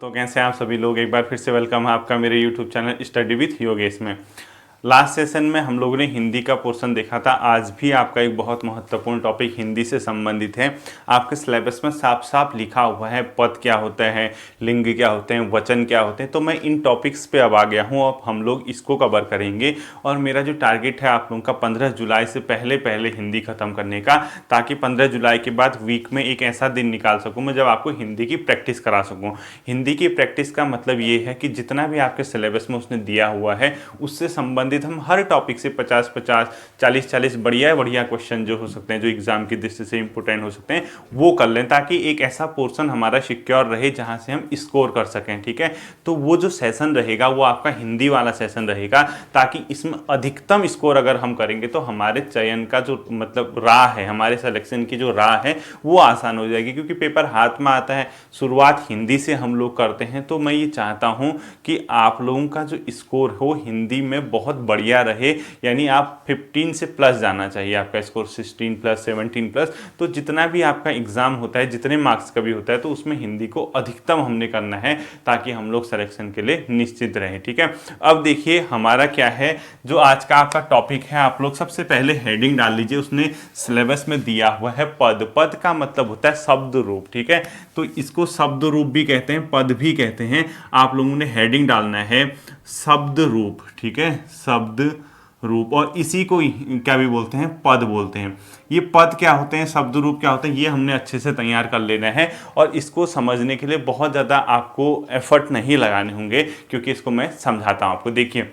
तो कैसे हैं आप सभी लोग। एक बार फिर से वेलकम है आपका मेरे YouTube channel study with Yogesh में। लास्ट सेशन में हम लोगों ने हिंदी का पोर्शन देखा था। आज भी आपका एक बहुत महत्वपूर्ण टॉपिक हिंदी से संबंधित है। आपके सिलेबस में साफ साफ लिखा हुआ है पद क्या होता है, लिंग क्या होते हैं, वचन क्या होते हैं। तो मैं इन टॉपिक्स पे अब आ गया हूँ। अब हम लोग इसको कवर करेंगे और मेरा जो टारगेट है आप लोगों का 15 जुलाई से पहले पहले हिंदी ख़त्म करने का, ताकि 15 जुलाई के बाद वीक में एक ऐसा दिन निकाल सकूँ मैं जब आपको हिंदी की प्रैक्टिस करा सकूँ। हिंदी की प्रैक्टिस का मतलब ये है कि जितना भी आपके सिलेबस में उसने दिया हुआ है उससे संबंधित हम हर टॉपिक से 50-50, 40-40 बढ़िया क्वेश्चन जो हो सकते हैं, जो एग्जाम की दृष्टि से इंपोर्टेंट हो सकते हैं, वो कर लें, ताकि एक ऐसा पोर्शन हमारा सिक्योर रहे जहां से हम स्कोर कर सकें। ठीक है, तो वो जो सेशन रहेगा वो आपका हिंदी वाला सेशन रहेगा, ताकि इसमें अधिकतम स्कोर अगर हम करेंगे तो हमारे चयन का जो मतलब राह है, हमारे सिलेक्शन की जो राह है वो आसान हो जाएगी। क्योंकि पेपर हाथ में आता है, शुरुआत हिंदी से हम लोग करते हैं, तो मैं ये चाहता हूँ कि आप लोगों का जो स्कोर हो हिंदी में बहुत बढ़िया रहे। यानी आप 15 से प्लस जाना चाहिए, आपका स्कोर 16 प्लस 17 प्लस। तो जितना भी आपका एग्जाम होता है, जितने मार्क्स का भी होता है, तो उसमें हिंदी को अधिकतम हमने करना है, ताकि हम लोग सिलेक्शन के लिए निश्चित रहें। ठीक है, अब देखिए हमारा क्या है जो आज का आपका टॉपिक है। आप लोग सबसे पहले हेडिंग डाल लीजिए, उसने सिलेबस में दिया हुआ है पद। पद का मतलब होता है शब्द रूप। ठीक है, तो इसको शब्द रूप भी कहते हैं, पद भी कहते हैं। आप लोगों ने हेडिंग डालना है शब्द रूप। ठीक है, शब्द रूप, और इसी को क्या भी बोलते हैं, पद बोलते हैं। ये पद क्या होते हैं, शब्द रूप क्या होते हैं, ये हमने अच्छे से तैयार कर लेना है। और इसको समझने के लिए बहुत ज़्यादा आपको एफर्ट नहीं लगाने होंगे, क्योंकि इसको मैं समझाता हूँ आपको। देखिए,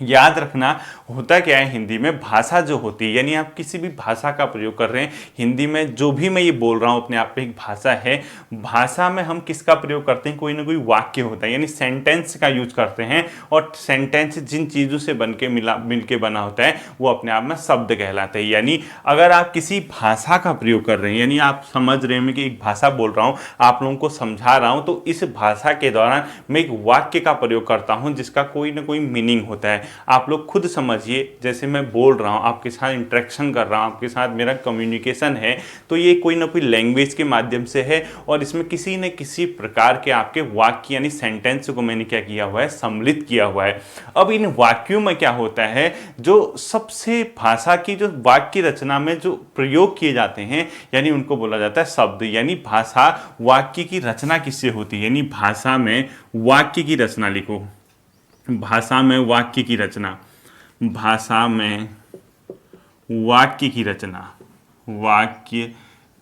याद रखना होता क्या है, हिंदी में भाषा जो होती है, यानी आप किसी भी भाषा का प्रयोग कर रहे हैं हिंदी में, जो भी मैं ये बोल रहा हूँ अपने आप में एक भाषा है। भाषा में हम किसका प्रयोग करते हैं, कोई ना कोई वाक्य होता है, यानी सेंटेंस का यूज करते हैं। और सेंटेंस जिन चीज़ों से बन के मिल के बना होता है वो अपने आप में शब्द कहलाते हैं। यानी अगर आप किसी भाषा का प्रयोग कर रहे हैं, यानी आप समझ रहे हैं कि एक भाषा बोल रहा हूँ, आप लोगों को समझा रहा हूँ, तो इस भाषा के दौरान मैं एक वाक्य का प्रयोग करता हूँ जिसका कोई ना कोई मीनिंग होता है। आप लोग खुद समझिए, जैसे मैं बोल रहा हूँ, आपके साथ इंटरेक्शन कर रहा हूँ, आपके साथ मेरा कम्युनिकेशन है, तो ये कोई ना कोई लैंग्वेज के माध्यम से है, और इसमें किसी न किसी प्रकार के आपके वाक्य यानी सेंटेंस को मैंने क्या किया हुआ है, सम्मिलित किया हुआ है। अब इन वाक्यों में क्या होता है, जो सबसे भाषा की जो वाक्य रचना में जो प्रयोग किए जाते हैं, यानी उनको बोला जाता है शब्द। यानी भाषा वाक्य की रचना किससे होती है, यानी भाषा में वाक्य की रचना लिखो, भाषा में वाक्य की रचना, भाषा में वाक्य की रचना, वाक्य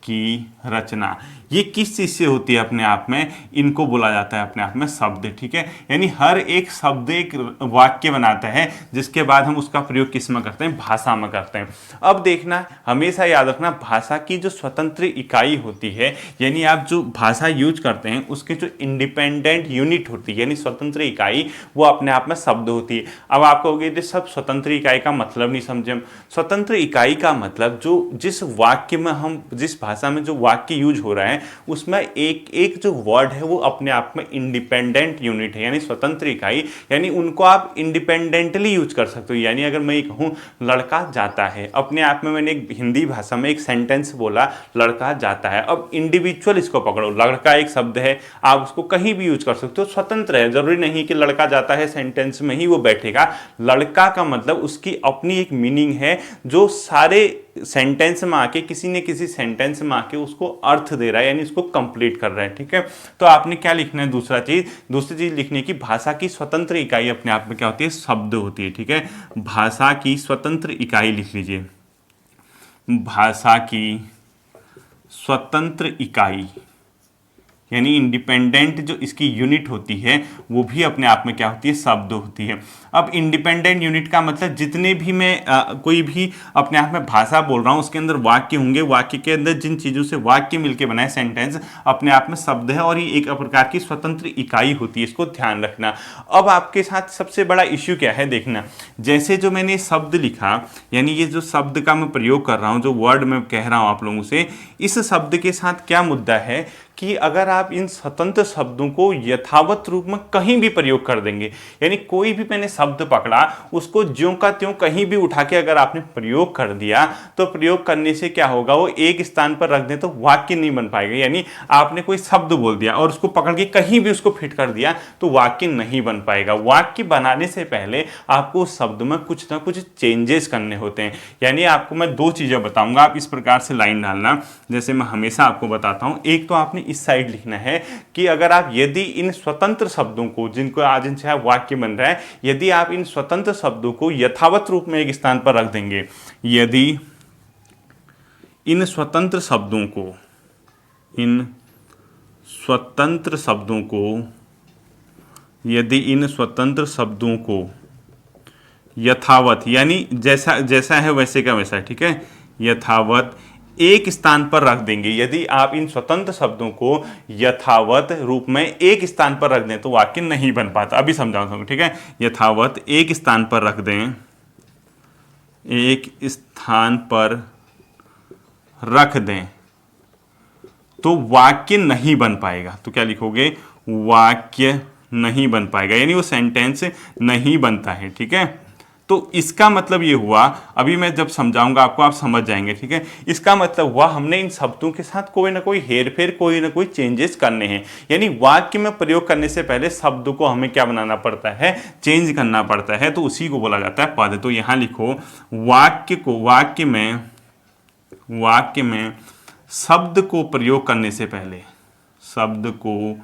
की रचना, ये किस चीज़ से होती है अपने आप में, इनको बोला जाता है अपने आप में शब्द। ठीक है, यानी हर एक शब्द एक वाक्य बनाता है, जिसके बाद हम उसका प्रयोग किस में करते हैं, भाषा में करते हैं। अब देखना, हमेशा याद रखना, भाषा की जो स्वतंत्र इकाई होती है, यानी आप जो भाषा यूज करते हैं उसके जो इंडिपेंडेंट यूनिट होती है, यानी स्वतंत्र इकाई, वो अपने आप में शब्द होती है। अब आप कहोगे सब स्वतंत्र इकाई का मतलब नहीं समझे हम। स्वतंत्र इकाई का मतलब जो जिस वाक्य में हम, जिस भाषा में जो वाक्य यूज हो रहा है, उसमें एक एक जो वर्ड है वो अपने आप में इंडिपेंडेंट यूनिट है, यानी स्वतंत्र इकाई। यानी उनको आप इंडिपेंडेंटली यूज कर सकते हो। यानी अगर मैं ये कहूँ लड़का जाता है, अपने आप में मैंने एक हिंदी भाषा में एक सेंटेंस बोला, लड़का जाता है। अब इंडिविजुअल इसको पकड़ो, लड़का एक शब्द है, आप उसको कहीं भी यूज कर सकते हो, स्वतंत्र है। जरूरी नहीं कि लड़का जाता है सेंटेंस में ही वो बैठेगा। लड़का का मतलब उसकी अपनी एक मीनिंग है, जो सारे सेंटेंस में आके, किसी न किसी सेंटेंस में आके उसको अर्थ दे रहा है, यानी उसको कंप्लीट कर रहा है। ठीक है, तो आपने क्या लिखना है, दूसरी चीज लिखने की, भाषा की स्वतंत्र इकाई अपने आप में क्या होती है, शब्द होती है। ठीक है, भाषा की स्वतंत्र इकाई लिख लीजिए, भाषा की स्वतंत्र इकाई, यानी इंडिपेंडेंट जो इसकी यूनिट होती है वो भी अपने आप में क्या होती है, शब्द होती है। अब इंडिपेंडेंट यूनिट का मतलब जितने भी मैं कोई भी अपने आप में भाषा बोल रहा हूँ उसके अंदर वाक्य होंगे, वाक्य के अंदर जिन चीज़ों से वाक्य मिलके बनाए सेंटेंस, अपने आप में शब्द है, और ये एक प्रकार की स्वतंत्र इकाई होती है, इसको ध्यान रखना। अब आपके साथ सबसे बड़ा इश्यू क्या है, देखना, जैसे जो मैंने शब्द लिखा, यानी ये जो शब्द का मैं प्रयोग कर रहा हूँ, जो वर्ड मैं कह रहा हूँ आप लोगों से, इस शब्द के साथ क्या मुद्दा है कि अगर आप इन स्वतंत्र शब्दों को यथावत रूप में कहीं भी प्रयोग कर देंगे, यानी कोई भी मैंने शब्द पकड़ा उसको ज्यों का त्यों कहीं भी उठा के अगर आपने प्रयोग कर दिया, तो प्रयोग करने से क्या होगा, वो एक स्थान पर रख दें तो वाक्य नहीं बन पाएगा। यानी आपने कोई शब्द बोल दिया और उसको पकड़ के कहीं भी उसको फिट कर दिया तो वाक्य नहीं बन पाएगा। वाक्य बनाने से पहले आपको उस शब्द में कुछ ना कुछ चेंजेस करने होते हैं। यानी आपको मैं दो चीजें बताऊंगा, आप इस प्रकार से लाइन डालना जैसे मैं हमेशा आपको बताता हूं। एक तो आपने इस साइड लिखना है कि अगर आप यदि इन स्वतंत्र शब्दों को, जिनको आज इनसे वाक्य बन रहा है, यदि आप इन स्वतंत्र शब्दों को यथावत रूप में एक स्थान पर रख देंगे, यदि इन स्वतंत्र शब्दों को, इन स्वतंत्र शब्दों को, यदि इन स्वतंत्र शब्दों को यथावत, यानी जैसा जैसा है वैसे का वैसा, ठीक है, यथावत एक स्थान पर रख देंगे। यदि आप इन स्वतंत्र शब्दों को यथावत रूप में एक स्थान पर रख दें तो वाक्य नहीं बन पाता। अभी समझाता हूं, ठीक है। यथावत एक स्थान पर रख दें, एक स्थान पर रख दें तो वाक्य नहीं बन पाएगा। तो क्या लिखोगे, वाक्य नहीं बन पाएगा, यानी वो सेंटेंस नहीं बनता है, ठीक है। तो इसका मतलब ये हुआ, अभी मैं जब समझाऊंगा आपको आप समझ जाएंगे, ठीक है। इसका मतलब हुआ हमने इन शब्दों के साथ कोई ना कोई हेरफेर, कोई ना कोई चेंजेस करने हैं। यानी वाक्य में प्रयोग करने से पहले शब्द को हमें क्या बनाना पड़ता है, चेंज करना पड़ता है, तो उसी को बोला जाता है पद। तो यहां लिखो, वाक्य को, वाक्य में शब्द को प्रयोग करने से पहले, शब्द को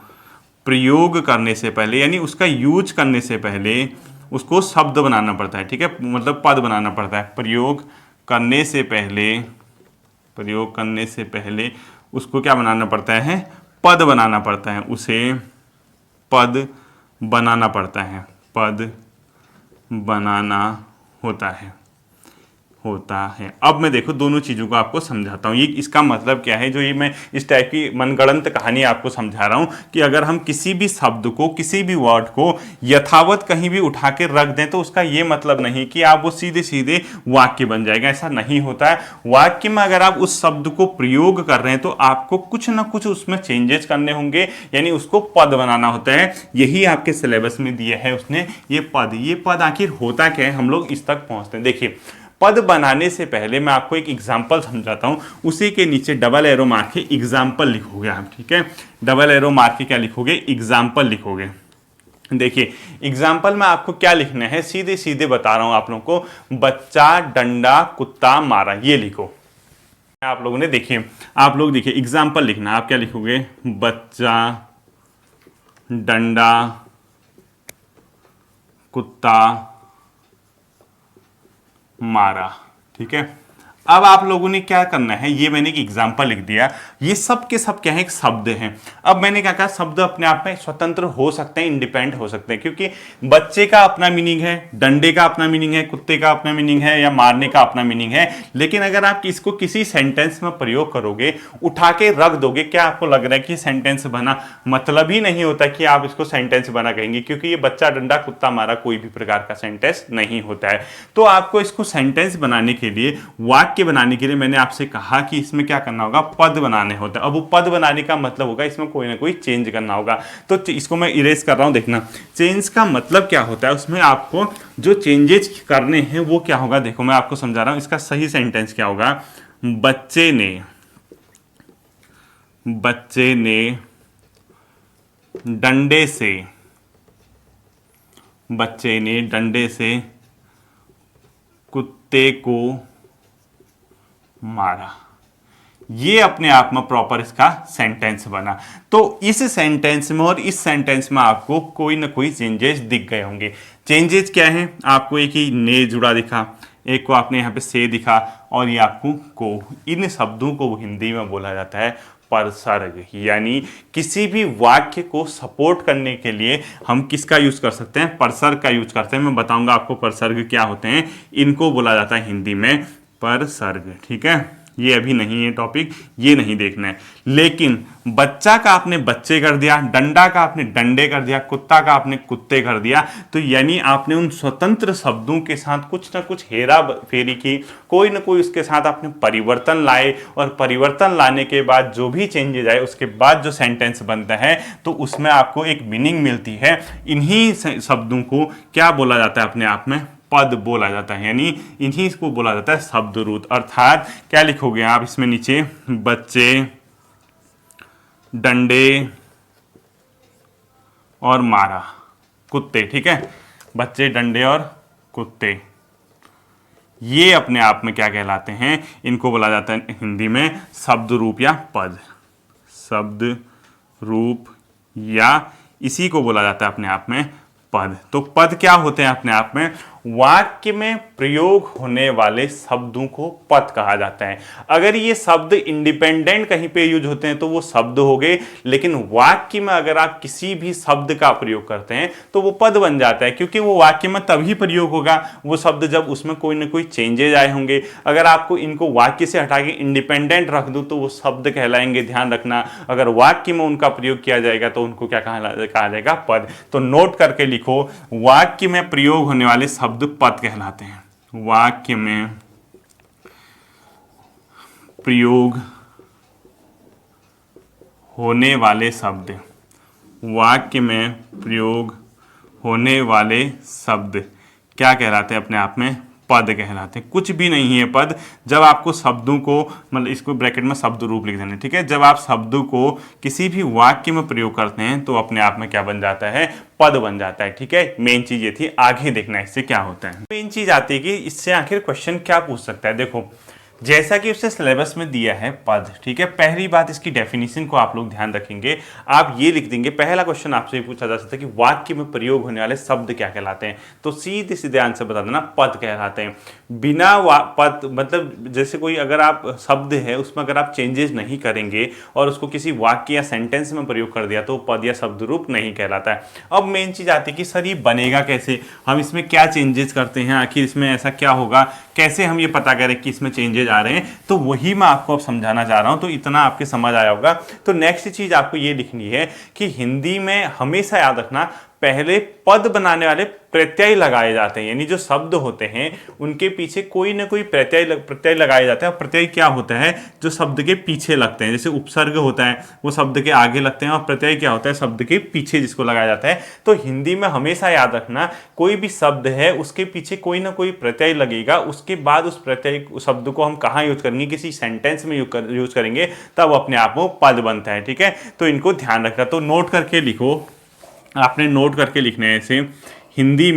प्रयोग करने से पहले, यानी उसका यूज करने से पहले उसको शब्द बनाना पड़ता है, ठीक है, मतलब पद बनाना पड़ता है। प्रयोग करने से पहले, प्रयोग करने से पहले उसको क्या बनाना पड़ता है, पद बनाना पड़ता है, उसे पद बनाना पड़ता है, पद बनाना होता है। अब मैं देखो दोनों चीज़ों को आपको समझाता हूँ। ये इसका मतलब क्या है, जो ये मैं इस टाइप की मनगढ़ंत कहानी आपको समझा रहा हूँ कि अगर हम किसी भी शब्द को, किसी भी वर्ड को यथावत कहीं भी उठा के रख दें तो उसका ये मतलब नहीं कि आप वो सीधे सीधे वाक्य बन जाएगा, ऐसा नहीं होता है। वाक्य में अगर आप उस शब्द को प्रयोग कर रहे हैं तो आपको कुछ ना कुछ उसमें चेंजेस करने होंगे, यानी उसको पद बनाना होता है। यही आपके सिलेबस में दिया है उसने, ये पद आखिर होता क्या है, हम लोग इस तक पहुंचते हैं। देखिए, पद बनाने से पहले मैं आपको एक एग्जाम्पल समझाता हूं, उसी के नीचे डबल एरो मार के एग्जाम्पल लिखोगे आप, ठीक है। डबल एरो मार के क्या लिखोगे, एग्जाम्पल लिखोगे। देखिए एग्जाम्पल में आपको क्या लिखना है, सीधे सीधे बता रहा हूं आप लोगों को, बच्चा डंडा कुत्ता मारा, ये लिखो। आप लोगों ने देखिए, आप लोग देखिए एग्जाम्पल लिखना, आप क्या लिखोगे, बच्चा डंडा कुत्ता मारा, ठीक है। अब आप लोगों ने क्या करना है, ये मैंने एक एग्जाम्पल लिख दिया, ये सब के सब क्या है, एक शब्द हैं। अब मैंने क्या कहा, शब्द अपने आप में स्वतंत्र हो सकते हैं, इंडिपेंडेंट हो सकते हैं, क्योंकि बच्चे का अपना मीनिंग है, डंडे का अपना मीनिंग है, कुत्ते का अपना मीनिंग है, या मारने का अपना मीनिंग है। लेकिन अगर आप इसको किसी सेंटेंस में प्रयोग करोगे, उठा के रख दोगे, क्या आपको लग रहा है कि सेंटेंस बना? मतलब ही नहीं होता कि आप इसको सेंटेंस बना कहेंगे, क्योंकि ये बच्चा डंडा कुत्ता मारा कोई भी प्रकार का सेंटेंस नहीं होता है। तो आपको इसको सेंटेंस बनाने के लिए, वाक्य बनाने के लिए मैंने आपसे कहा कि इसमें क्या करना होगा, पद बनाने होते हैं। अब वो पद बनाने का मतलब होगा इसमें कोई ना कोई चेंज करना होगा। तो इसको मैं इरेज कर रहा हूं, देखना चेंज का मतलब क्या होता है, उसमें आपको जो चेंजेस करने हैं वो क्या होगा। देखो मैं आपको समझा रहा हूं, इसका सही सेंटेंस क्या होगा, बच्चे ने डंडे से कुत्ते को मारा। ये अपने आप में प्रॉपर इसका सेंटेंस बना। तो इस सेंटेंस में और इस सेंटेंस में आपको कोई ना कोई चेंजेस दिख गए होंगे। चेंजेस क्या है, आपको एक ही ने जुड़ा दिखा, एक को आपने यहाँ पे से दिखा, और ये आपको को। इन शब्दों को हिंदी में बोला जाता है परसर्ग। यानी किसी भी वाक्य को सपोर्ट करने के लिए हम किसका यूज कर सकते हैं, परसर्ग का यूज करते हैं। मैं बताऊंगा आपको परसर्ग क्या होते हैं, इनको बोला जाता है हिंदी में परसर्ग, ठीक है। ये अभी नहीं है टॉपिक, ये नहीं देखना है। लेकिन बच्चा का आपने बच्चे कर दिया, डंडा का आपने डंडे कर दिया, कुत्ता का आपने कुत्ते कर दिया, तो यानी आपने उन स्वतंत्र शब्दों के साथ कुछ ना कुछ हेरा फेरी की, कोई ना कोई उसके साथ आपने परिवर्तन लाए, और परिवर्तन लाने के बाद जो भी चेंजेज आए उसके बाद जो सेंटेंस बनता है तो उसमें आपको एक मीनिंग मिलती है। इन्हीं शब्दों को क्या बोला जाता है अपने आप में, पद बोला जाता है, यानी इन्हीं इसको बोला जाता है शब्द रूप। अर्थात क्या लिखोगे आप इसमें नीचे, बच्चे, डंडे और मारा, कुत्ते, ठीक है, बच्चे, डंडे और कुत्ते, ये अपने आप में क्या कहलाते हैं, इनको बोला जाता है हिंदी में शब्द रूप या पद, शब्द रूप या इसी को बोला जाता है अपने आप में पद। तो पद क्या होते हैं अपने आप में, वाक्य में प्रयोग होने वाले शब्दों को पद कहा जाता है। अगर ये शब्द इंडिपेंडेंट कहीं पे यूज होते हैं तो वो शब्द हो गए, लेकिन वाक्य में अगर आप किसी भी शब्द का प्रयोग करते हैं तो वो पद बन जाता है, क्योंकि वो वाक्य में तभी प्रयोग होगा वो शब्द जब उसमें कोई ना कोई चेंजेज आए होंगे। अगर आपको इनको वाक्य से हटा के इंडिपेंडेंट रख दूं तो वो शब्द कहलाएंगे, ध्यान रखना। अगर वाक्य में उनका प्रयोग किया जाएगा तो उनको क्या कहा जाएगा, पद। तो नोट करके लिखो, वाक्य में प्रयोग होने वाले शब्द पद कहलाते हैं। वाक्य में प्रयोग होने वाले शब्द, वाक्य में प्रयोग होने वाले शब्द क्या कहलाते हैं अपने आप में, पद कहलाते हैं। कुछ भी नहीं है पद, जब आपको शब्दों को, मतलब इसको ब्रैकेट में शब्द रूप लिख देना, ठीक है, जब आप शब्दों को किसी भी वाक्य में प्रयोग करते हैं तो अपने आप में क्या बन जाता है, पद बन जाता है, ठीक है। मेन चीज ये थी, आगे देखना इससे क्या होता है। मेन चीज आती है कि इससे आखिर क्वेश्चन क्या पूछ सकता है। देखो, जैसा कि उससे सिलेबस में दिया है पद, ठीक है, पहली बात इसकी डेफिनेशन को आप लोग ध्यान रखेंगे, आप ये लिख देंगे। पहला क्वेश्चन आपसे ये पूछा जा सकता है कि वाक्य में प्रयोग होने वाले शब्द क्या कहलाते हैं, तो सीधे सीधे आंसर बता देना, पद कहलाते हैं। बिना पद मतलब जैसे कोई अगर आप शब्द है उसमें अगर आप चेंजेस नहीं करेंगे और उसको किसी वाक्य या सेंटेंस में प्रयोग कर दिया तो पद या शब्द रूप नहीं कहलाता है। अब मेन चीज आती है कि सर ये बनेगा कैसे, हम इसमें क्या चेंजेस करते हैं, आखिर इसमें ऐसा क्या होगा, कैसे हम ये पता करें कि इसमें चेंजेस आ रहे हैं, तो वही मैं आपको अब समझाना चाह रहा हूं। तो इतना आपके समझ आया होगा। तो नेक्स्ट चीज आपको ये लिखनी है कि हिंदी में हमेशा याद रखना, पहले पद बनाने वाले प्रत्यय लगाए जाते हैं, यानी जो शब्द होते हैं उनके पीछे कोई ना कोई प्रत्यय लगाए जाते हैं। और प्रत्यय क्या होता है, जो शब्द के पीछे लगते हैं, जैसे उपसर्ग होता है वो शब्द के आगे लगते हैं, और प्रत्यय क्या होता है, शब्द के पीछे जिसको लगाया जाता है। तो हिंदी में हमेशा याद रखना, कोई भी शब्द है उसके पीछे कोई ना कोई प्रत्यय लगेगा, उसके बाद उस प्रत्यय शब्द को हम कहाँ यूज करेंगे, किसी सेंटेंस में यूज करेंगे, तब अपने आप में पद बनता है, ठीक है। तो इनको ध्यान रखना। तो नोट करके लिखो, आपने नोट करके लिखना है ऐसे, हिंदी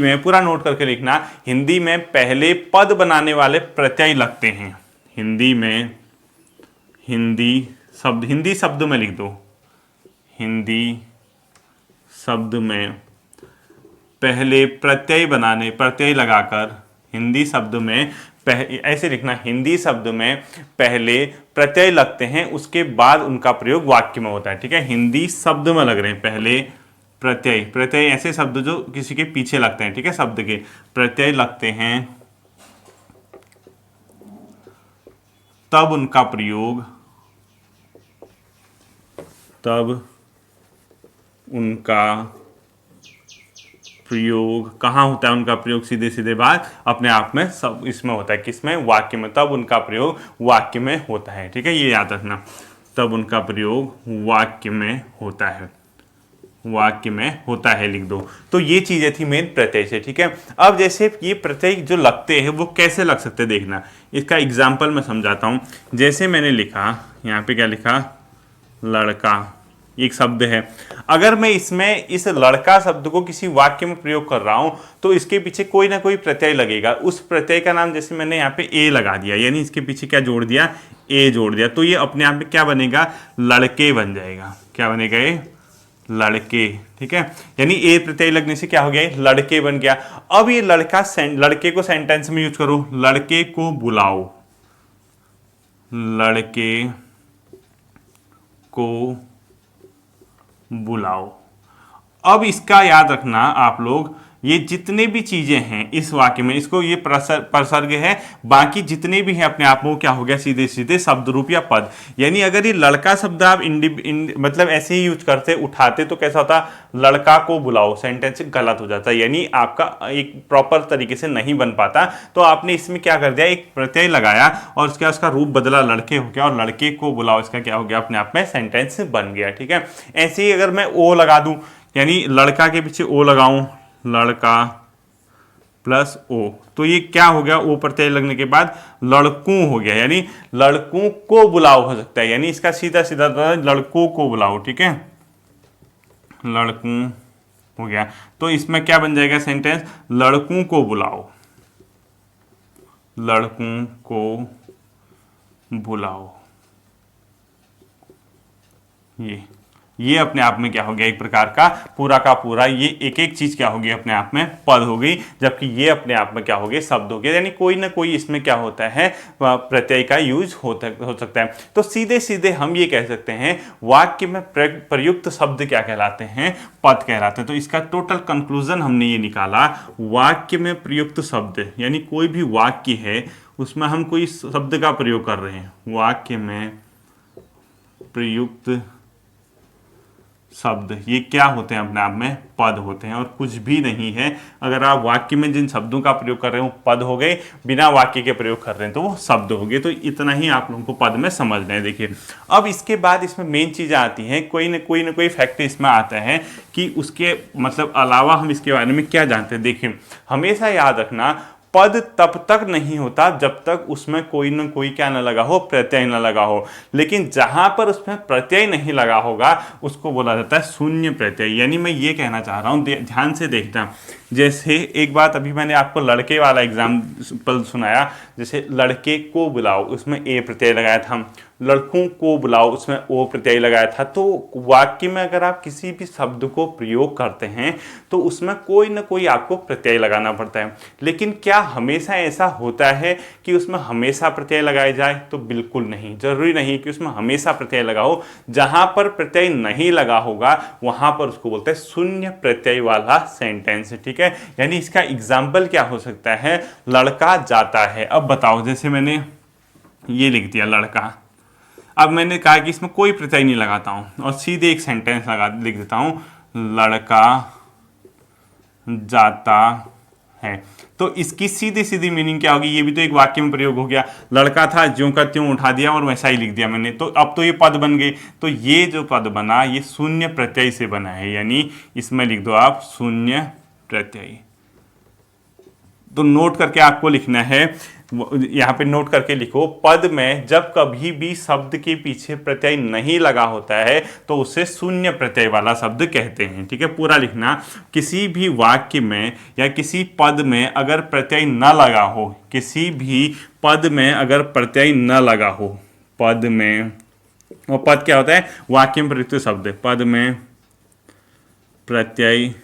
में पूरा नोट करके लिखना, हिंदी में पहले पद बनाने वाले प्रत्यय लगते हैं। हिंदी शब्द में लिख दो, हिंदी शब्द में पहले प्रत्यय लगाकर, हिंदी शब्द में ऐसे लिखना, हिंदी शब्द में पहले प्रत्यय लगते हैं उसके बाद उनका प्रयोग वाक्य में होता है, ठीक है। हिंदी शब्द में लग रहे हैं पहले प्रत्यय ऐसे शब्द जो किसी के पीछे लगते हैं, ठीक है, शब्द के प्रत्यय लगते हैं तब उनका प्रयोग कहाँ होता है, उनका प्रयोग सीधे सीधे बात अपने आप में सब इसमें होता है, किसमें, वाक्य में, तब उनका प्रयोग वाक्य में होता है, ठीक है, ये याद रखना, तब उनका प्रयोग वाक्य में होता है, लिख दो। तो ये चीजें थी मेन प्रत्यय से, ठीक है। अब जैसे ये प्रत्यय जो लगते हैं वो कैसे लग सकते हैं देखना, इसका एग्जाम्पल मैं समझाता हूँ। जैसे मैंने लिखा, यहाँ पे क्या लिखा, लड़का एक शब्द है, अगर मैं इसमें इस लड़का शब्द को किसी वाक्य में प्रयोग कर रहा हूं तो इसके पीछे कोई ना कोई प्रत्यय लगेगा। उस प्रत्यय का नाम जैसे मैंने यहाँ पे ए लगा दिया, यानी इसके पीछे क्या जोड़ दिया, ए जोड़ दिया, तो ये अपने आप में क्या बनेगा, लड़के बन जाएगा। क्या बनेगा, ये लड़के, ठीक है, यानी ए प्रत्यय लगने से क्या हो गया, लड़के बन गया। अब ये लड़के को सेंटेंस में यूज करो, लड़के को बुलाओ, लड़के को बुलाओ। अब इसका याद रखना आप लोग, ये जितने भी चीजें हैं इस वाक्य में, इसको ये प्रसर्ग है, बाकी जितने भी हैं अपने आप में क्या हो गया, सीधे सीधे शब्द रूप या पद। यानी अगर ये लड़का शब्द आप मतलब ऐसे ही यूज करते उठाते तो कैसा होता, लड़का को बुलाओ, सेंटेंस गलत हो जाता, यानी आपका एक प्रॉपर तरीके से नहीं बन पाता। तो आपने इसमें क्या कर दिया, एक प्रत्यय लगाया और उसके बाद उसका रूप बदला, लड़के हो गया, और लड़के को बुलाओ, इसका क्या हो गया, अपने आप में सेंटेंस बन गया। ठीक है, ऐसे ही अगर मैं ओ लगा दूं, यानी लड़का के पीछे ओ लगाऊं, लड़का प्लस ओ, तो ये क्या हो गया, ओ प्रत्यय लगने के बाद लड़कों हो गया, यानी लड़कों को बुलाओ हो सकता है, यानी इसका सीधा सीधा लड़कों को बुलाओ। ठीक है, लड़कों हो गया, तो इसमें क्या बन जाएगा सेंटेंस, लड़कों को बुलाओ, लड़कों को बुलाओ। ये अपने आप में क्या हो गया, एक प्रकार का पूरा ये एक एक चीज क्या होगी, अपने आप में पद हो गई, जबकि ये अपने आप में क्या हो गए, शब्द हो गए। यानी कोई ना कोई इसमें क्या होता है, प्रत्यय का यूज हो सकता है। तो सीधे सीधे हम ये कह सकते हैं वाक्य में प्रयुक्त शब्द क्या कहलाते हैं, पद कहलाते हैं। तो इसका टोटल कंक्लूजन हमने ये निकाला, वाक्य में प्रयुक्त शब्द, यानी कोई भी वाक्य है उसमें हम कोई शब्द का प्रयोग कर रहे हैं, वाक्य में प्रयुक्त शब्द ये क्या होते हैं, अपने आप में पद होते हैं और कुछ भी नहीं है। अगर आप वाक्य में जिन शब्दों का प्रयोग कर रहे हो पद हो गए, बिना वाक्य के प्रयोग कर रहे हैं तो वो शब्द हो गए। तो इतना ही आप लोगों को पद में समझना है। देखिए अब इसके बाद इसमें मेन चीज़ें आती हैं, कोई ना कोई फैक्ट इसमें आता है कि उसके मतलब अलावा हम इसके बारे में क्या जानते हैं। देखिए हमेशा याद रखना, पद तब तक नहीं होता जब तक उसमें कोई न कोई क्या न लगा हो, प्रत्यय न लगा हो। लेकिन जहां पर उसमें प्रत्यय नहीं लगा होगा उसको बोला जाता है शून्य प्रत्यय। यानी मैं ये कहना चाह रहा हूं, ध्यान से देखना, जैसे एक बात अभी मैंने आपको लड़के वाला एग्जाम्पल सुनाया, जैसे लड़के को बुलाओ उसमें ए प्रत्यय लगाया था, लड़कों को बुलाओ उसमें ओ प्रत्यय लगाया था। तो वाक्य में अगर आप किसी भी शब्द को प्रयोग करते हैं तो उसमें कोई ना कोई आपको प्रत्यय लगाना पड़ता है। लेकिन क्या हमेशा ऐसा होता है कि उसमें हमेशा प्रत्यय लगाया जाए? तो बिल्कुल नहीं, जरूरी नहीं कि उसमें हमेशा प्रत्यय लगाओ। जहां पर प्रत्यय नहीं लगा होगा वहां पर उसको बोलते हैं शून्य प्रत्यय वाला सेंटेंस। ठीक है, यानी इसका एग्जाम्पल क्या हो सकता है, लड़का जाता है। अब बताओ, जैसे मैंने ये लिख दिया लड़का, अब मैंने कहा कि इसमें कोई प्रत्यय नहीं लगाता हूं और सीधे एक सेंटेंस लिख देता हूं, लड़का जाता है। तो इसकी सीधी सीधी मीनिंग क्या होगी, ये भी तो एक वाक्य में प्रयोग हो गया। लड़का था, ज्यों का त्यों उठा दिया और वैसा ही लिख दिया मैंने, तो अब तो ये पद बन गए। तो ये जो पद बना ये शून्य प्रत्यय से बना है, यानी इसमें लिख दो आप शून्य प्रत्यय। तो नोट करके आपको लिखना है, यहाँ पे नोट करके लिखो, पद में जब कभी भी शब्द के पीछे प्रत्यय नहीं लगा होता है तो उसे शून्य प्रत्यय वाला शब्द कहते हैं। ठीक है, पूरा लिखना, किसी भी वाक्य में या किसी पद में अगर प्रत्यय न लगा हो, किसी भी पद में अगर प्रत्यय न लगा हो, पद में, और पद क्या होता है, वाक्य में प्रयुक्त शब्द, पद में प्रत्यय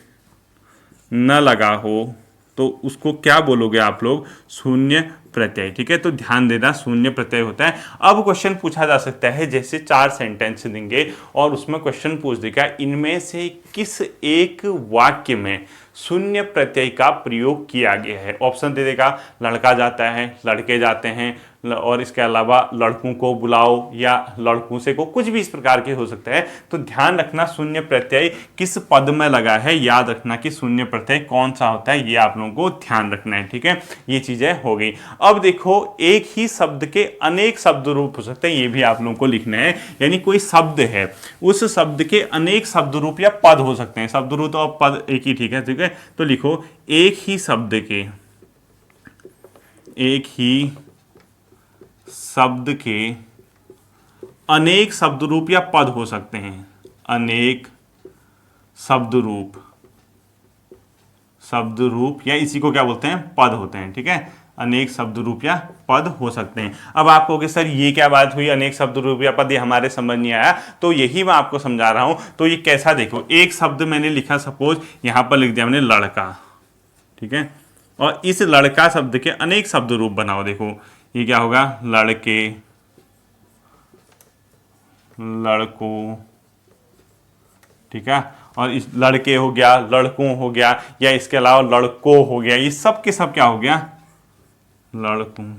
न लगा हो तो उसको क्या बोलोगे आप लोग, शून्य प्रत्यय। ठीक है, तो ध्यान देना शून्य प्रत्यय होता है। अब क्वेश्चन पूछा जा सकता है, जैसे 4 सेंटेंस देंगे और उसमें क्वेश्चन पूछ देगा इनमें से किस एक वाक्य में शून्य प्रत्यय का प्रयोग किया गया है। ऑप्शन दे देगा, लड़का जाता है, लड़के जाते हैं, और इसके अलावा लड़कों को बुलाओ या लड़कों से को, कुछ भी इस प्रकार के हो सकता है। तो ध्यान रखना शून्य प्रत्यय किस पद में लगा है, याद रखना कि शून्य प्रत्यय कौन सा होता है, ये आप लोगों को ध्यान रखना है। ठीक है, ये चीजें हो गई। अब देखो, एक ही शब्द के अनेक शब्द रूप हो सकते हैं, ये भी आप लोगों को लिखना है। यानी कोई शब्द है, उस शब्द के अनेक शब्द रूप या पद हो सकते हैं। शब्द रूप और पद एक ही, ठीक है। ठीक है, तो लिखो, एक ही शब्द के, एक ही शब्द के अनेक शब्द रूप या पद हो सकते हैं। अनेक शब्द रूप या इसी को क्या बोलते हैं, पद होते हैं। ठीक है, अनेक शब्द रूप या पद हो सकते हैं। अब आप कहोगे सर ये क्या बात हुई, अनेक शब्द रूप या पद, ये हमारे समझ नहीं आया। तो यही मैं आपको समझा रहा हूं। तो ये कैसा, देखो, एक शब्द मैंने लिखा, सपोज यहां पर लिख दिया मैंने लड़का, ठीक है, और इस लड़का शब्द के अनेक शब्द रूप बनाओ। देखो ये क्या होगा, लड़के, लड़कों, ठीक है, और इस लड़के हो गया, लड़कों हो गया, या इसके अलावा लड़कों हो गया, ये सब के सब क्या हो गया, लड़कों।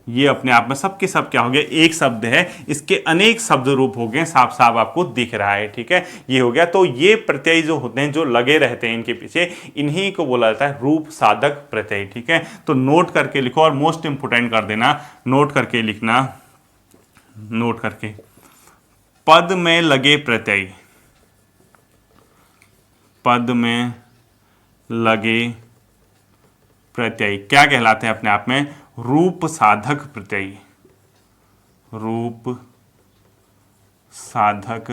ये अपने आप में सब के सब क्या हो गया, एक शब्द है, इसके अनेक शब्द रूप हो गए, साफ साफ आपको दिख रहा है। ठीक है, ये हो गया। तो ये प्रत्यय जो होते हैं, जो लगे रहते हैं इनके पीछे, इन्हीं को बोला जाता है रूप साधक प्रत्यय। ठीक है, तो नोट करके लिखो, और मोस्ट इंपोर्टेंट कर देना, नोट करके लिखना, नोट करके, पद में लगे प्रत्यय, पद में लगे प्रत्यय क्या कहलाते हैं अपने आप में, रूप साधक प्रत्यय, रूप साधक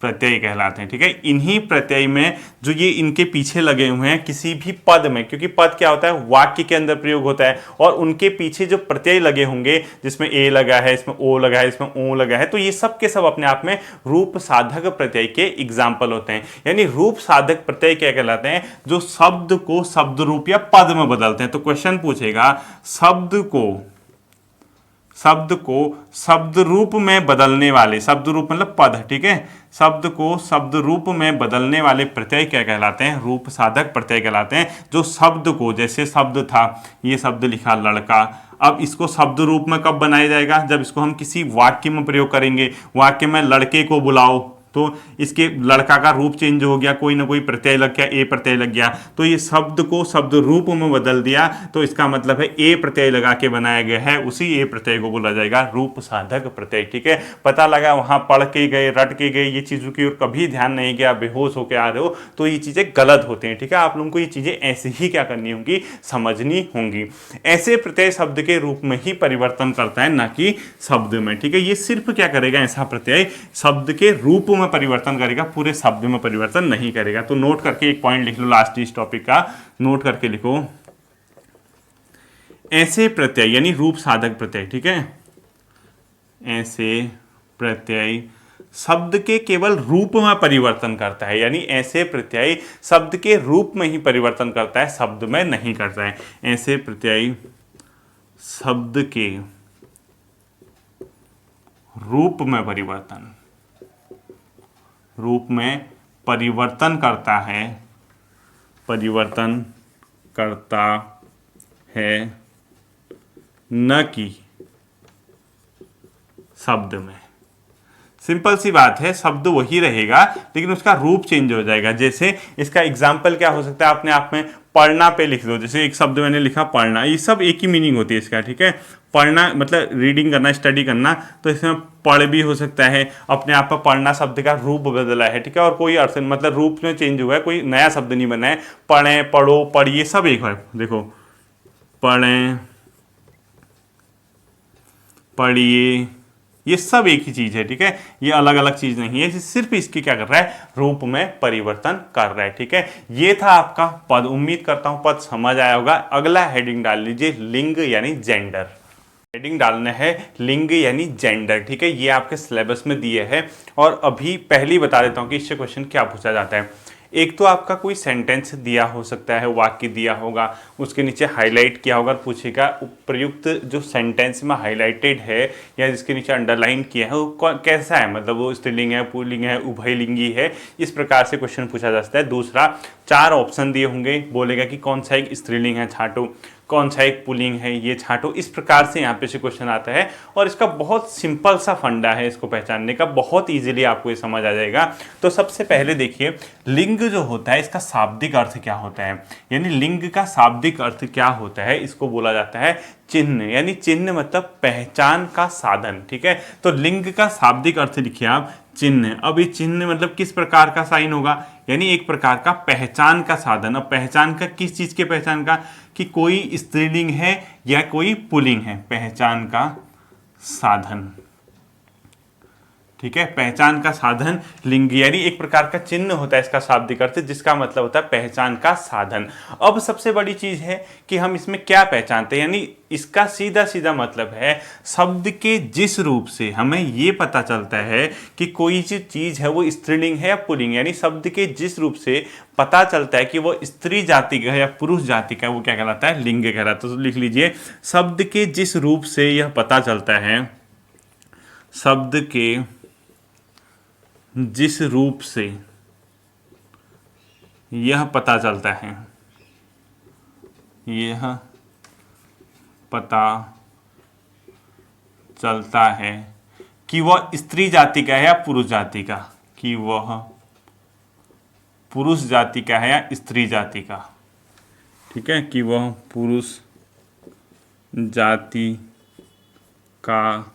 प्रत्यय कहलाते हैं। ठीक है, इन्हीं प्रत्यय में जो ये इनके पीछे लगे हुए हैं किसी भी पद में, क्योंकि पद क्या होता है, वाक्य के अंदर प्रयोग होता है, और उनके पीछे जो प्रत्यय लगे होंगे, जिसमें ए लगा है, इसमें ओ लगा है, इसमें ओ लगा है, तो ये सब के सब अपने आप में रूप साधक प्रत्यय के एग्जाम्पल होते हैं। यानी रूप साधक प्रत्यय क्या कहलाते हैं, जो शब्द को शब्द रूप या पद में बदलते हैं। तो क्वेश्चन पूछेगा, शब्द को शब्द रूप में बदलने वाले, शब्द रूप मतलब पद, ठीक है, शब्द को शब्द रूप में बदलने वाले प्रत्यय क्या कहलाते हैं, रूप साधक प्रत्यय कहलाते हैं। जो शब्द को, जैसे शब्द था, ये शब्द लिखा लड़का, अब इसको शब्द रूप में कब बनाया जाएगा, जब इसको हम किसी वाक्य में प्रयोग करेंगे। वाक्य में लड़के को बुलाओ, तो इसके लड़का का रूप चेंज हो गया, कोई ना कोई प्रत्यय लग गया, ए प्रत्यय लग गया, तो ये शब्द को शब्द रूप में बदल दिया, तो इसका मतलब है ए प्रत्यय लगा के बनाया गया है, उसी ए प्रत्यय को बोला जाएगा रूप साधक प्रत्यय। ठीक है, पता लगा वहां पढ़ के गए, रट के गए, ये चीजों की ओर कभी ध्यान नहीं गया, बेहोश होकर आ रहे हो, तो ये चीजें गलत होती हैं। ठीक है, आप लोगों को ये चीजें ऐसे ही क्या करनी होंगी, समझनी होंगी। ऐसे प्रत्यय शब्द के रूप में ही परिवर्तन करता है, ना कि शब्द में। ठीक है, ये सिर्फ क्या करेगा, ऐसा प्रत्यय शब्द के रूप में परिवर्तन करेगा, पूरे शब्द में परिवर्तन नहीं करेगा। तो नोट करके एक पॉइंट लिख लो, लास्ट इस टॉपिक का नोट करके लिखो, ऐसे प्रत्यय यानी रूप साधक प्रत्यय। ठीक है, ऐसे प्रत्यय शब्द के केवल रूप में परिवर्तन करता है, यानी ऐसे प्रत्यय शब्द के रूप में ही परिवर्तन करता है, शब्द में नहीं करता है। ऐसे प्रत्यय शब्द के रूप में परिवर्तन, रूप में परिवर्तन करता है, परिवर्तन करता है, न कि शब्द में। सिंपल सी बात है, शब्द वही रहेगा लेकिन उसका रूप चेंज हो जाएगा। जैसे इसका एग्जाम्पल क्या हो सकता है, अपने आप में पढ़ना पे लिख दो, जैसे एक शब्द मैंने लिखा पढ़ना, ये सब एक ही मीनिंग होती है इसका। ठीक है, पढ़ना मतलब रीडिंग करना, स्टडी करना, तो इसमें पढ़ भी हो सकता है, अपने आप पर पढ़ना शब्द का रूप बदला है। ठीक है, और कोई अर्थ मतलब रूप में चेंज हुआ है, कोई नया शब्द नहीं बना है। पढ़ें, पढ़ो, पढ़िए, सब एक है। देखो, पढ़ें, पढ़िए, ये सब एक ही चीज है। ठीक है, ये अलग अलग चीज नहीं है, सिर्फ इसकी क्या कर रहा है, रूप में परिवर्तन कर रहा है। ठीक है, ये था आपका पद। उम्मीद करता हूं पद समझ आया होगा। अगला हेडिंग डाल लीजिए, लिंग यानी जेंडर। हेडिंग डालना है लिंग यानी जेंडर। ठीक है, ये आपके सिलेबस में दिए है, और अभी पहले ही बता देता हूं कि इससे क्वेश्चन क्या पूछा जाता है। एक तो आपका कोई सेंटेंस दिया हो सकता है, वाक्य दिया होगा, उसके नीचे हाईलाइट किया होगा, पूछेगा उपयुक्त जो सेंटेंस में हाईलाइटेड है या जिसके नीचे अंडरलाइन किया है वो कैसा है, मतलब वो स्त्रीलिंग है, पुल्लिंग है, उभयलिंगी है। इस प्रकार से क्वेश्चन पूछा जा सकता है। दूसरा, 4 ऑप्शन दिए होंगे, बोलेगा कि कौन सा एक स्त्रीलिंग है, छांटो, कौन सा एक पुल्लिंग है, ये छांटो। इस प्रकार से यहाँ पे से क्वेश्चन आता है, और इसका बहुत सिंपल सा फंडा है इसको पहचानने का, बहुत इजीली आपको ये समझ आ जाएगा। तो सबसे पहले देखिए, लिंग जो होता है इसका शाब्दिक अर्थ क्या होता है, यानी लिंग का शाब्दिक अर्थ क्या होता है, इसको बोला जाता है चिन्ह। यानी चिन्ह मतलब पहचान का साधन। ठीक है, तो लिंग का शाब्दिक अर्थ लिखिए आप चिन्ह। अब ये चिन्ह मतलब किस प्रकार का साइन होगा, यानी एक प्रकार का पहचान का साधन। अब पहचान का किस चीज के पहचान का, कि कोई स्त्रीलिंग है या कोई पुल्लिंग है, पहचान का साधन। ठीक है, पहचान का साधन लिंग, यानी एक प्रकार का चिन्ह होता है इसका शाब्दिक अर्थ, जिसका मतलब होता है पहचान का साधन। अब सबसे बड़ी चीज है कि हम इसमें क्या पहचानते हैं, यानी इसका सीधा सीधा मतलब है शब्द के जिस रूप से हमें ये पता चलता है कि कोई जो चीज है वो स्त्रीलिंग है या पुल्लिंग, यानी शब्द के जिस रूप से पता चलता है कि वो स्त्री जाति का है या पुरुष जाति का, वो क्या कहलाता है, लिंग कहलाता है। तो लिख लीजिए, शब्द के जिस रूप से यह पता चलता है, शब्द के जिस रूप से यह पता चलता है, यह पता चलता है कि वह स्त्री जाति का है या पुरुष जाति का, कि वह पुरुष जाति का है या स्त्री जाति का, ठीक है, कि वह पुरुष जाति का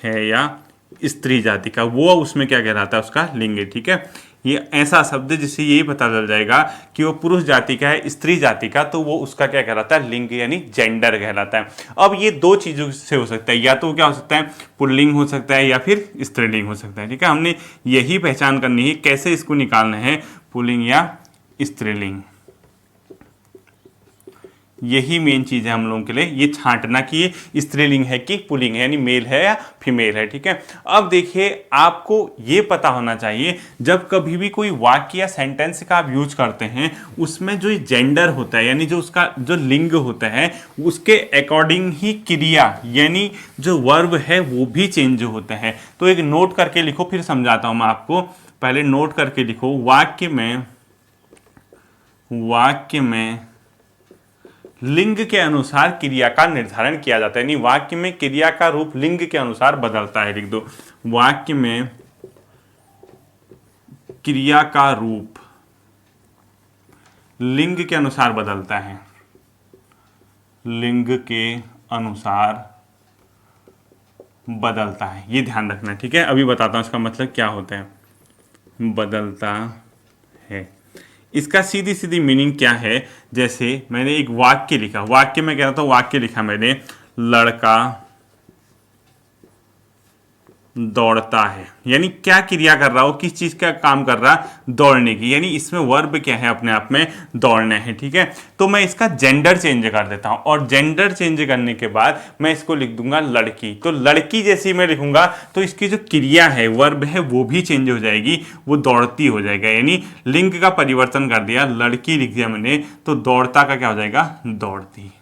है या स्त्री जाति का, वो उसमें क्या कहलाता है, उसका लिंग है, ठीक है। ये ऐसा शब्द जिससे यही पता चल जाएगा कि वो पुरुष जाति का है, स्त्री जाति का, तो वो उसका क्या कहलाता है, लिंग यानी जेंडर कहलाता है। अब ये दो चीज़ों से हो सकता है, या तो क्या हो सकता है, पुल्लिंग हो सकता है या फिर स्त्रीलिंग हो सकता है, ठीक है। हमने यही पहचान करनी है कैसे इसको निकालना है, पुल्लिंग या स्त्रीलिंग। यही मेन चीज़ है हम लोगों के लिए, ये छांटना कि ये स्त्रीलिंग है कि पुल्लिंग है, यानी मेल है या फीमेल है, ठीक है। अब देखिए, आपको ये पता होना चाहिए जब कभी भी कोई वाक्य या सेंटेंस का आप यूज करते हैं, उसमें जो जेंडर होता है यानी जो उसका जो लिंग होता है, उसके अकॉर्डिंग ही क्रिया यानी जो वर्ब है वो भी चेंज होता है। तो एक नोट करके लिखो, फिर समझाता हूं मैं आपको। पहले नोट करके लिखो, वाक्य में लिंग के अनुसार क्रिया का निर्धारण किया जाता है, यानी वाक्य में क्रिया का रूप लिंग के अनुसार बदलता है। लिख दो, वाक्य में क्रिया का रूप लिंग के अनुसार बदलता है, लिंग के अनुसार बदलता है, ये ध्यान रखना, ठीक है। अभी बताता हूं इसका मतलब क्या होता है, बदलता है। इसका सीधी सीधी मीनिंग क्या है, जैसे मैंने एक वाक्य लिखा, वाक्य में कह रहा था, वाक्य लिखा मैंने, लड़का दौड़ता है, यानी क्या क्रिया कर रहा हो, किस चीज का काम कर रहा, दौड़ने की, यानी इसमें वर्ब क्या है, अपने आप में दौड़ना है, ठीक है। तो मैं इसका जेंडर चेंज कर देता हूं, और जेंडर चेंज करने के बाद मैं इसको लिख दूंगा लड़की। तो लड़की जैसी मैं लिखूंगा तो इसकी जो क्रिया है, वर्ब है, वो भी चेंज हो जाएगी, वो दौड़ती हो जाएगा, यानी लिंग का परिवर्तन कर दिया, लड़की लिख दिया मैंने, तो दौड़ता का क्या हो जाएगा, दौड़ती,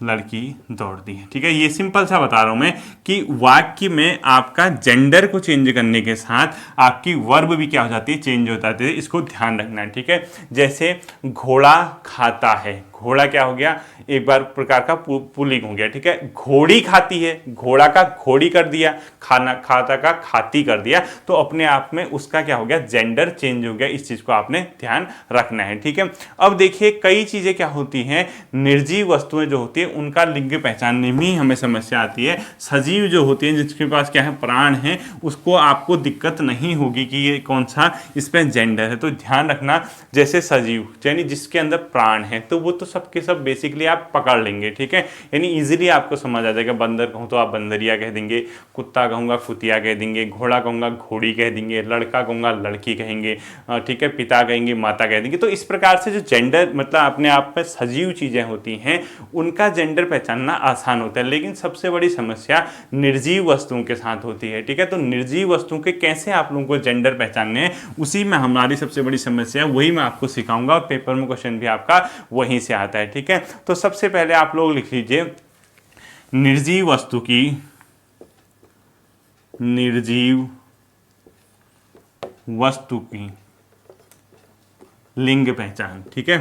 लड़की दौड़ती है, ठीक है। ये सिंपल सा बता रहा हूं मैं कि वाक्य में आपका जेंडर को चेंज करने के साथ आपकी वर्ब भी क्या हो जाती है, चेंज हो जाती है, इसको ध्यान रखना है, ठीक है। जैसे घोड़ा खाता है, घोड़ा क्या हो गया, एक बार प्रकार का पुल्लिंग हो गया, ठीक है। घोड़ी खाती है, घोड़ा का घोड़ी कर दिया, खाना खाता का खाती कर दिया, तो अपने आप में उसका क्या हो गया, जेंडर चेंज हो गया। इस चीज को आपने ध्यान रखना है, ठीक है। अब देखिए, कई चीजें क्या होती हैं, निर्जीव वस्तुएं जो होती है उनका लिंग पहचानने में ही हमें समस्या आती है। सजीव जो होती है, जिसके पास क्या है, प्राण है, उसको आपको दिक्कत नहीं होगी कि ये कौन सा इस पर जेंडर है। तो ध्यान रखना, जैसे सजीव यानी जिसके अंदर प्राण है, तो वो तो सबके सब बेसिकली आप पकड़ लेंगे, ठीक है, यानी इजीली आपको समझ आ जाएगा। बंदर कहूँ तो आप बंदरिया कह देंगे, कुत्ता कहूँगा कुतिया कह देंगे, घोड़ा कहूँगा घोड़ी कह देंगे, लड़का कहूँगा लड़की कहेंगे, ठीक है, पिता कहेंगे माता कह देंगे। तो इस प्रकार से जो जेंडर मतलब अपने आप में सजीव चीज़ें होती हैं, उनका जेंडर पहचानना आसान होता है। लेकिन सबसे बड़ी समस्या निर्जीव वस्तुओं के साथ होती है, ठीक है। तो निर्जीव वस्तुओं के कैसे आप लोगों को जेंडर पहचानने हैं, उसी में हमारी सबसे बड़ी समस्या है, वही मैं आपको सिखाऊंगा, और पेपर में क्वेश्चन भी आपका वहीं से आता है, ठीक है। तो सबसे पहले आप लोग लिख लीजिए, निर्जीव वस्तु की, निर्जीव वस्तु की लिंग पहचान, ठीक है,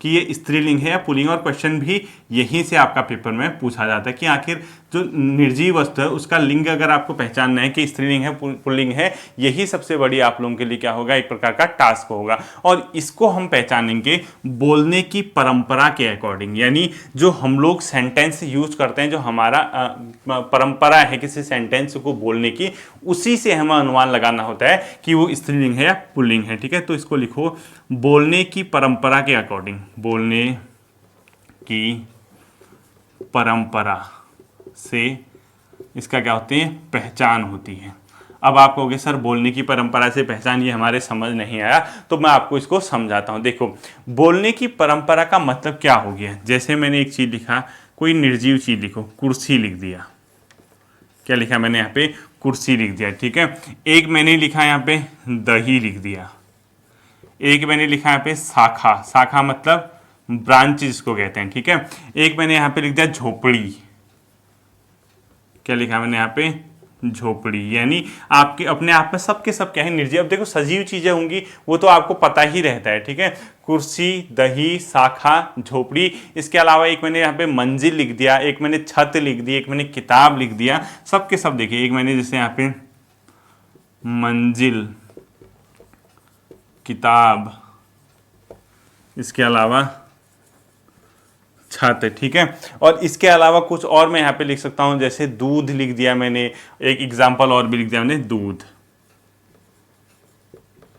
कि ये स्त्रीलिंग है या पुल्लिंग। और क्वेश्चन भी यहीं से आपका पेपर में पूछा जाता है कि आखिर जो निर्जीव वस्तु है उसका लिंग अगर आपको पहचानना है कि स्त्रीलिंग है पुल्लिंग है, यही सबसे बड़ी आप लोगों के लिए क्या होगा, एक प्रकार का टास्क होगा। और इसको हम पहचानेंगे बोलने की परंपरा के अकॉर्डिंग, यानी जो हम लोग सेंटेंस यूज करते हैं, जो हमारा परंपरा है किसी सेंटेंस को बोलने की, उसी से हमें अनुमान लगाना होता है कि वो स्त्रीलिंग है या पुल्लिंग है, ठीक है। तो इसको लिखो, बोलने की परंपरा के अकॉर्डिंग, बोलने की परंपरा से इसका क्या होती है, पहचान होती है। अब आप कहोगे सर बोलने की परंपरा से पहचान, ये हमारे समझ नहीं आया, तो मैं आपको इसको समझाता हूं। देखो, बोलने की परंपरा का मतलब क्या हो गया, जैसे मैंने एक चीज लिखा, कोई निर्जीव चीज लिखो, कुर्सी लिख दिया, क्या लिखा मैंने यहाँ पे, कुर्सी लिख दिया, ठीक है। एक मैंने लिखा यहाँ पे दही लिख दिया, एक मैंने लिखा यहाँ पे शाखा, शाखा मतलब ब्रांच जिसको कहते हैं, ठीक है। एक मैंने यहाँ पे लिख दिया झोपड़ी, क्या लिखा मैंने यहाँ पे, झोपड़ी, यानी आपके अपने आप में सबके सब क्या है, निर्जीव। अब देखो सजीव चीजें होंगी वो तो आपको पता ही रहता है, ठीक है। कुर्सी, दही, शाखा, झोपड़ी। इसके अलावा एक मैंने यहाँ पे मंजिल लिख दिया, एक मैंने छत लिख दी, एक मैंने किताब लिख दिया। सबके सब देखिए, एक मैंने जैसे यहाँ पे मंजिल, किताब, इसके अलावा छत, ठीक है। और इसके अलावा कुछ और मैं यहाँ पे लिख सकता हूं, जैसे दूध लिख दिया मैंने, एक एग्जांपल और भी लिख दिया मैंने, दूध,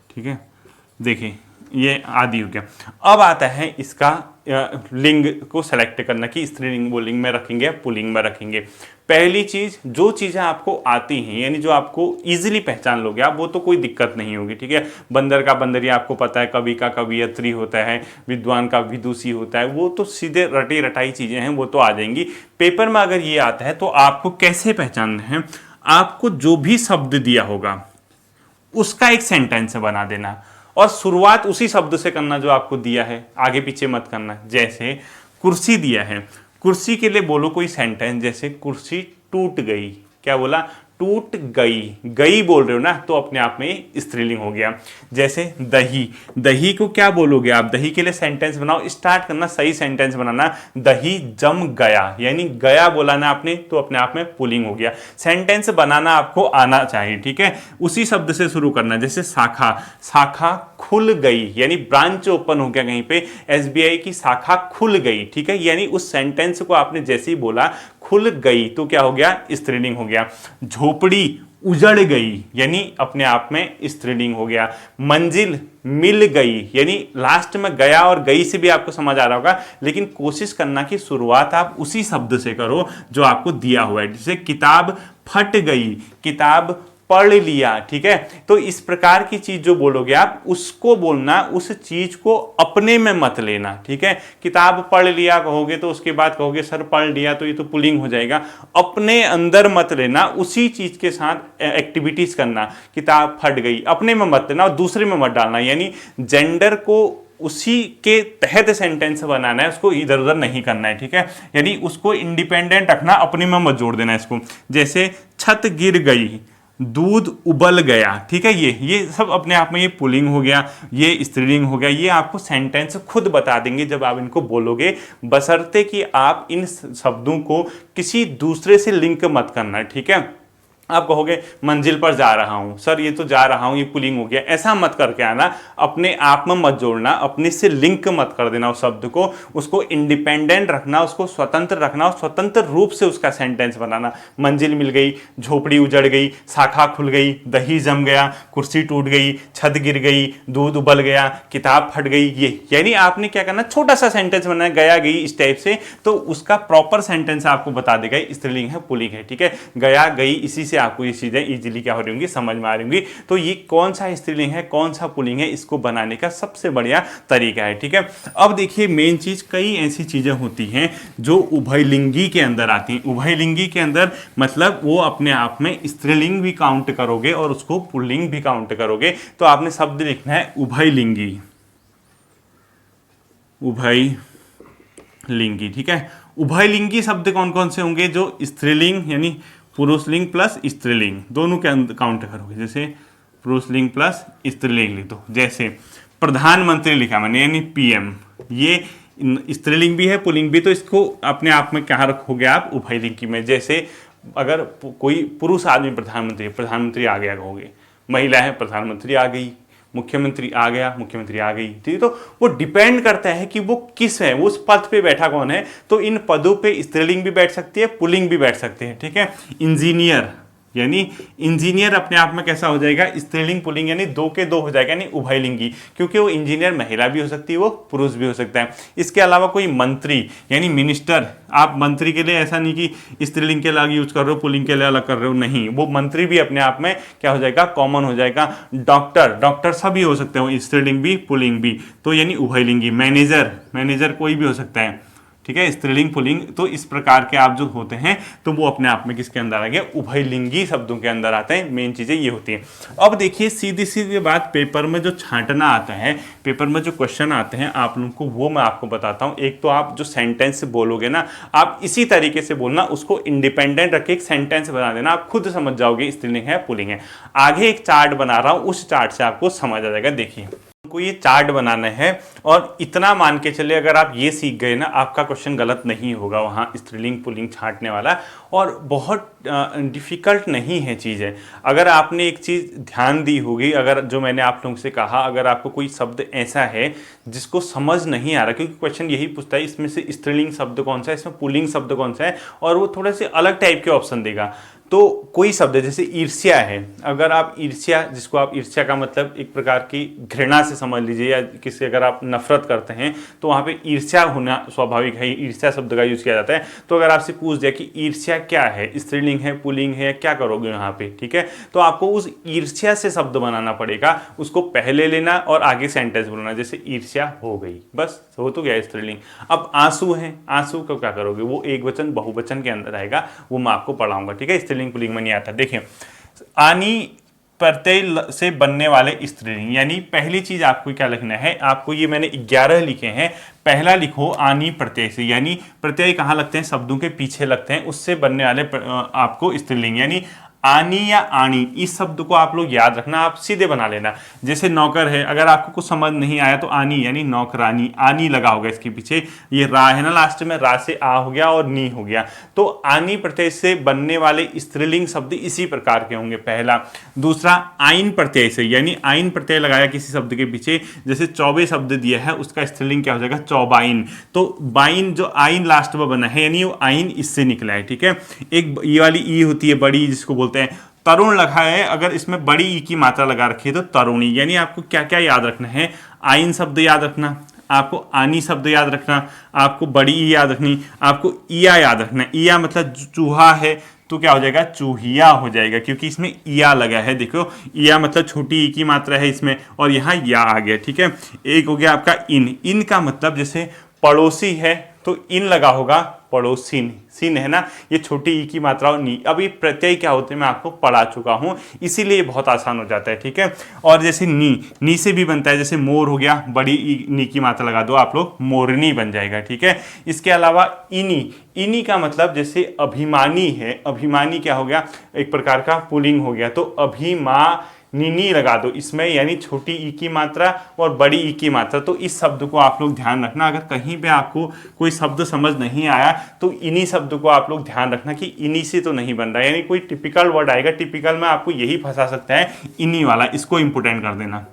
ठीक है। देखिए ये आदि हो गया। अब आता है इसका लिंग को सेलेक्ट करना कि स्त्रीलिंग वो लिंग में रखेंगे या पुल्लिंग में रखेंगे। पहली चीज, जो चीजें आपको आती हैं यानी जो आपको इजीली पहचान लोगे आप, वो तो कोई दिक्कत नहीं होगी, ठीक है। बंदर का बंदरिया आपको पता है, कवि का कवियत्री होता है, विद्वान का विदुषी होता है, वो तो सीधे रटी रटाई चीजें हैं, वो तो आ जाएंगी। पेपर में अगर ये आता है तो आपको कैसे पहचानना है, आपको जो भी शब्द दिया होगा उसका एक सेंटेंस बना देना और शुरुआत उसी शब्द से करना जो आपको दिया है, आगे पीछे मत करना। जैसे कुर्सी दिया है, कुर्सी के लिए बोलो कोई सेंटेंस, जैसे कुर्सी टूट गई। क्या बोला? टूट गई। गई बोल रहे हो ना, तो अपने आप में स्त्रीलिंग हो गया। जैसे दही, दही को क्या बोलोगे आप? दही के लिए सेंटेंस बनाओ, स्टार्ट करना, सही सेंटेंस बनाना, दही जम गया, यानी गया बोला ना आपने, तो अपने आप में पुलिंग हो गया। सेंटेंस बनाना आपको आना चाहिए, ठीक है। उसी शब्द से शुरू करना। जैसे शाखा, शाखा खुल गई, यानी ब्रांच ओपन हो गया कहीं पे, एसबीआई की शाखा खुल गई, ठीक है। यानी उस सेंटेंस को आपने जैसे ही बोला खुल गई, तो क्या हो गया? स्त्रीलिंग हो गया। झोपड़ी उजड़ गई, यानी अपने आप में स्त्रीलिंग हो गया। मंजिल मिल गई, यानी लास्ट में गया और गई से भी आपको समझ आ रहा होगा, लेकिन कोशिश करना कि शुरुआत आप उसी शब्द से करो जो आपको दिया हुआ है। जैसे किताब फट गई, किताब पढ़ लिया, ठीक है। तो इस प्रकार की चीज जो बोलोगे आप, उसको बोलना, उस चीज को अपने में मत लेना, ठीक है। किताब पढ़ लिया कहोगे तो उसके बाद कहोगे सर पढ़ लिया, तो ये तो पुलिंग हो जाएगा। अपने अंदर मत लेना, उसी चीज के साथ एक्टिविटीज करना। किताब फट गई अपने में मत लेना और दूसरे में मत डालना, यानी जेंडर को उसी के तहत सेंटेंस बनाना है, उसको इधर उधर नहीं करना है, ठीक है। यानी उसको इंडिपेंडेंट रखना, अपने में मत जोड़ देना इसको। जैसे छत गिर गई, दूध उबल गया, ठीक है। ये सब अपने आप में ये पुलिंग हो गया, ये स्त्रीलिंग हो गया। ये आपको सेंटेंस खुद बता देंगे जब आप इनको बोलोगे, बशर्ते कि आप इन शब्दों को किसी दूसरे से लिंक मत करना, ठीक है। आप कहोगे मंजिल पर जा रहा हूं, सर ये तो जा रहा हूं, ये पुलिंग हो गया, ऐसा मत करके आना। अपने आप में मत जोड़ना, अपने से लिंक मत कर देना उस शब्द को, उसको इंडिपेंडेंट रखना, उसको स्वतंत्र रखना और स्वतंत्र रूप से उसका सेंटेंस बनाना। मंजिल मिल गई, झोपड़ी उजड़ गई, शाखा खुल गई, दही जम गया, कुर्सी टूट गई, छत गिर गई, दूध उबल गया, किताब फट गई। ये यानी आपने क्या करना, छोटा सा सेंटेंस बनाना, गया गई इस टाइप से, तो उसका प्रॉपर सेंटेंस आपको बता देगा स्त्रीलिंग है पुल्लिंग है, ठीक है। गया गई, इसी से आपको ये चीजें इजीली क्या हो रही होंगी, समझ में आ रही होंगी। तो ये कौन सा स्त्रीलिंग है, कौन सा पुल्लिंग है, इसको बनाने का सबसे बढ़िया तरीका है, ठीक है। अब देखिए मेन चीज, कई ऐसी चीजें होती हैं जो उभयलिंगी के अंदर आती हैं। उभयलिंगी के अंदर मतलब वो अपने आप में स्त्रीलिंग भी काउंट करोगे और उसको पुल्लिंग भी काउंट करोगे। तो आपने शब्द लिखना है उभयलिंगी, उभयलिंगी, ठीक है। उभयलिंगी शब्द कौन कौन से होंगे? जो स्त्रीलिंग यानी पुरुषलिंग प्लस स्त्रीलिंग दोनों के अंदर काउंट करोगे। जैसे पुरुषलिंग प्लस स्त्रीलिंग लिख दो। जैसे प्रधानमंत्री लिखा मैंने, यानी पीएम, ये स्त्रीलिंग भी है पुल्लिंग भी, तो इसको अपने आप में क्या रखोगे आप? उभयलिंगी में। जैसे अगर कोई पुरुष आदमी प्रधानमंत्री आ गया कहोगे, महिला है प्रधानमंत्री आ गई, मुख्यमंत्री आ गया, मुख्यमंत्री आ गई, ठीक है। तो वो डिपेंड करता है कि वो किस है, वो उस पद पे बैठा कौन है। तो इन पदों पे स्त्रीलिंग भी बैठ सकती है, पुल्लिंग भी बैठ सकते हैं, ठीक है। इंजीनियर, यानी इंजीनियर अपने आप में कैसा हो जाएगा? स्त्रीलिंग पुल्लिंग, यानी दो के दो हो जाएगा, यानी उभयलिंगी, क्योंकि वो इंजीनियर महिला भी हो सकती है, वो पुरुष भी हो सकता है। इसके अलावा कोई मंत्री यानी मिनिस्टर, आप मंत्री के लिए ऐसा नहीं कि स्त्रीलिंग के लिए अलग यूज कर रहे हो, पुल्लिंग के लिए अलग कर रहे हो, नहीं, वो मंत्री भी अपने आप में क्या हो जाएगा? कॉमन हो जाएगा। डॉक्टर, डॉक्टर सभी हो सकते हैं, स्त्रीलिंग भी पुल्लिंग भी, तो यानी उभयलिंगी। मैनेजर, मैनेजर कोई भी हो सकता है, ठीक है, स्त्रीलिंग पुल्लिंग। तो इस प्रकार के आप जो होते हैं तो वो अपने आप में किसके अंदर आ गए, उभयलिंगी शब्दों के अंदर आते हैं। मेन चीजें ये होती हैं। अब देखिए सीधी सीधी बात, पेपर में जो छांटना आता है, पेपर में जो क्वेश्चन आते हैं आप लोगों को, वो मैं आपको बताता हूं। एक तो आप जो सेंटेंस बोलोगे ना, आप इसी तरीके से बोलना, उसको इंडिपेंडेंट रख के एक सेंटेंस बना देना, आप खुद समझ जाओगे स्त्रीलिंग है पुल्लिंग है। आगे एक चार्ट बना रहा हूं, उस चार्ट से आपको समझ आ जाएगा। देखिए को ये चार्ट बनाना है और इतना मान के चले, अगर आप ये सीख गए ना, आपका क्वेश्चन गलत नहीं होगा वहां स्त्रीलिंग पुल्लिंग छांटने वाला। और बहुत डिफिकल्ट नहीं है चीज़ें। अगर आपने एक चीज़ ध्यान दी होगी, अगर जो मैंने आप लोगों से कहा, अगर आपको कोई शब्द ऐसा है जिसको समझ नहीं आ रहा, क्योंकि क्वेश्चन यही पूछता है इसमें से स्त्रीलिंग शब्द कौन सा है, इसमें पुल्लिंग शब्द कौन सा है, और वो थोड़े से अलग टाइप के ऑप्शन देगा। तो कोई शब्द जैसे ईर्ष्या है, अगर आप ईर्ष्या, जिसको आप ईर्ष्या का मतलब एक प्रकार की घृणा से समझ लीजिए, या किसी अगर आप नफरत करते हैं तो वहाँ पे ईर्ष्या होना स्वाभाविक है, ईर्ष्या शब्द का यूज किया जाता है। तो अगर आपसे पूछ दिया कि ईर्ष्या क्या है, स्त्रीलिंग है पुल्लिंग है, क्या करोगे यहाँ पे, ठीक है, तो आपको उस ईर्ष्या से शब्द बनाना पड़ेगा, उसको पहले लेना और आगे सेंटेंस बोलना। जैसे ईर्ष्या हो गई, बस हो तो गया स्त्रीलिंग। अब आंसू है, आंसू को क्या करोगे, वो एक वचन बहुवचन के अंदर आएगा, वो मैं आपको पढ़ाऊंगा, ठीक है, स्त्रीलिंग पुल्लिंग में नहीं आता। देखिए आनी प्रत्यय से बनने वाले स्त्रीलिंग, यानी पहली चीज आपको क्या लिखना है, आपको ये मैंने 11 लिखे हैं, पहला लिखो आनी प्रत्यय से, यानी प्रत्यय कहाँ लगते हैं, शब्दों के पीछे लगते हैं, उससे बनने वाले आपको स्त्रीलिंग, यानी आनी या आनी, इस शब्द को आप लोग याद रखना, आप सीधे बना लेना। जैसे नौकर है, अगर आपको कुछ समझ नहीं आया तो आनी यानी नौकरानी, आनी लगा होगा इसके पीछे, ये रा है ना लास्ट में, रा से आ हो गया और नी हो गया। तो आनी प्रत्यय से बनने वाले स्त्रीलिंग शब्द इसी प्रकार के होंगे, पहला। दूसरा आइन प्रत्यय से, यानी आइन प्रत्यय लगाया किसी शब्द के पीछे, जैसे चौबे शब्द दिया है, उसका स्त्रीलिंग क्या हो जाएगा, चौबाइन। तो बाइन जो आइन लास्ट में बना है, यानी वो आइन इससे निकला है, ठीक है। एक ये वाली ई होती है बड़ी, जिसको बोलते हैं तरुण लगा है, अगर इसमें बड़ी ई की मात्रा लगा रखी है तो तरुणी। यानी आपको क्या क्या याद रखना है, आइन शब्द याद रखना, आपको आनी शब्द याद रखना, आपको बड़ी ई याद रखनी, आपको ईया याद रखना। ईया मतलब चूहा है तो क्या हो जाएगा, चूहिया हो जाएगा, क्योंकि इसमें ईया लगा है। देखो ईया मतलब छोटी ई की मात्रा है इसमें, और यहाँ या आ गया, ठीक है। एक हो गया आपका इन, इन का मतलब जैसे पड़ोसी है तो इन लगा होगा, पड़ोसिन, सिन है ना, ये छोटी ई की मात्रा और नी। अब ये प्रत्यय क्या होते हैं मैं आपको पढ़ा चुका हूं, इसीलिए बहुत आसान हो जाता है, ठीक है। और जैसे नी, नी से भी बनता है, जैसे मोर हो गया, बड़ी ई नी की मात्रा लगा दो आप लोग, मोरनी बन जाएगा, ठीक है। इसके अलावा इनी, इनी का मतलब जैसे अभिमानी है, अभिमानी क्या हो गया, एक प्रकार का पुल्लिंग हो गया, तो अभिमा नी लगा दो इसमें, यानी छोटी ई की मात्रा और बड़ी ई की मात्रा। तो इस शब्द को आप लोग ध्यान रखना, अगर कहीं पे आपको कोई शब्द समझ नहीं आया तो इन्हीं शब्द को आप लोग ध्यान रखना कि इन्हीं से तो नहीं बन रहा, यानी कोई टिपिकल वर्ड आएगा, टिपिकल में आपको यही फंसा सकता है, इन्हीं वाला, इसको इंपोर्टेंट कर देना।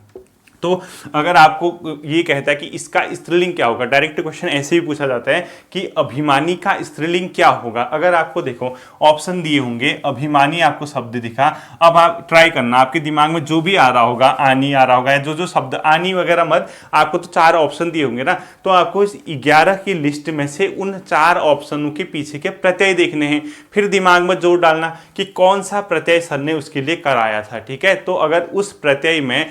तो अगर आपको ये कहता है कि इसका स्त्रीलिंग क्या होगा, डायरेक्ट क्वेश्चन ऐसे भी पूछा जाता है कि अभिमानी का स्त्रीलिंग क्या होगा। अगर आपको देखो ऑप्शन दिए होंगे, अभिमानी आपको शब्द दिखा, अब आप ट्राई करना, आपके दिमाग में जो भी आ रहा होगा, आनी आ रहा होगा, या जो जो शब्द आनी वगैरह मत, आपको तो 4 ऑप्शन दिए होंगे ना, तो आपको इस 11 की लिस्ट में से उन 4 ऑप्शनों के पीछे के प्रत्यय देखने हैं, फिर दिमाग में जोर डालना कि कौन सा प्रत्यय सर ने उसके लिए कराया था, ठीक है। तो अगर उस प्रत्यय में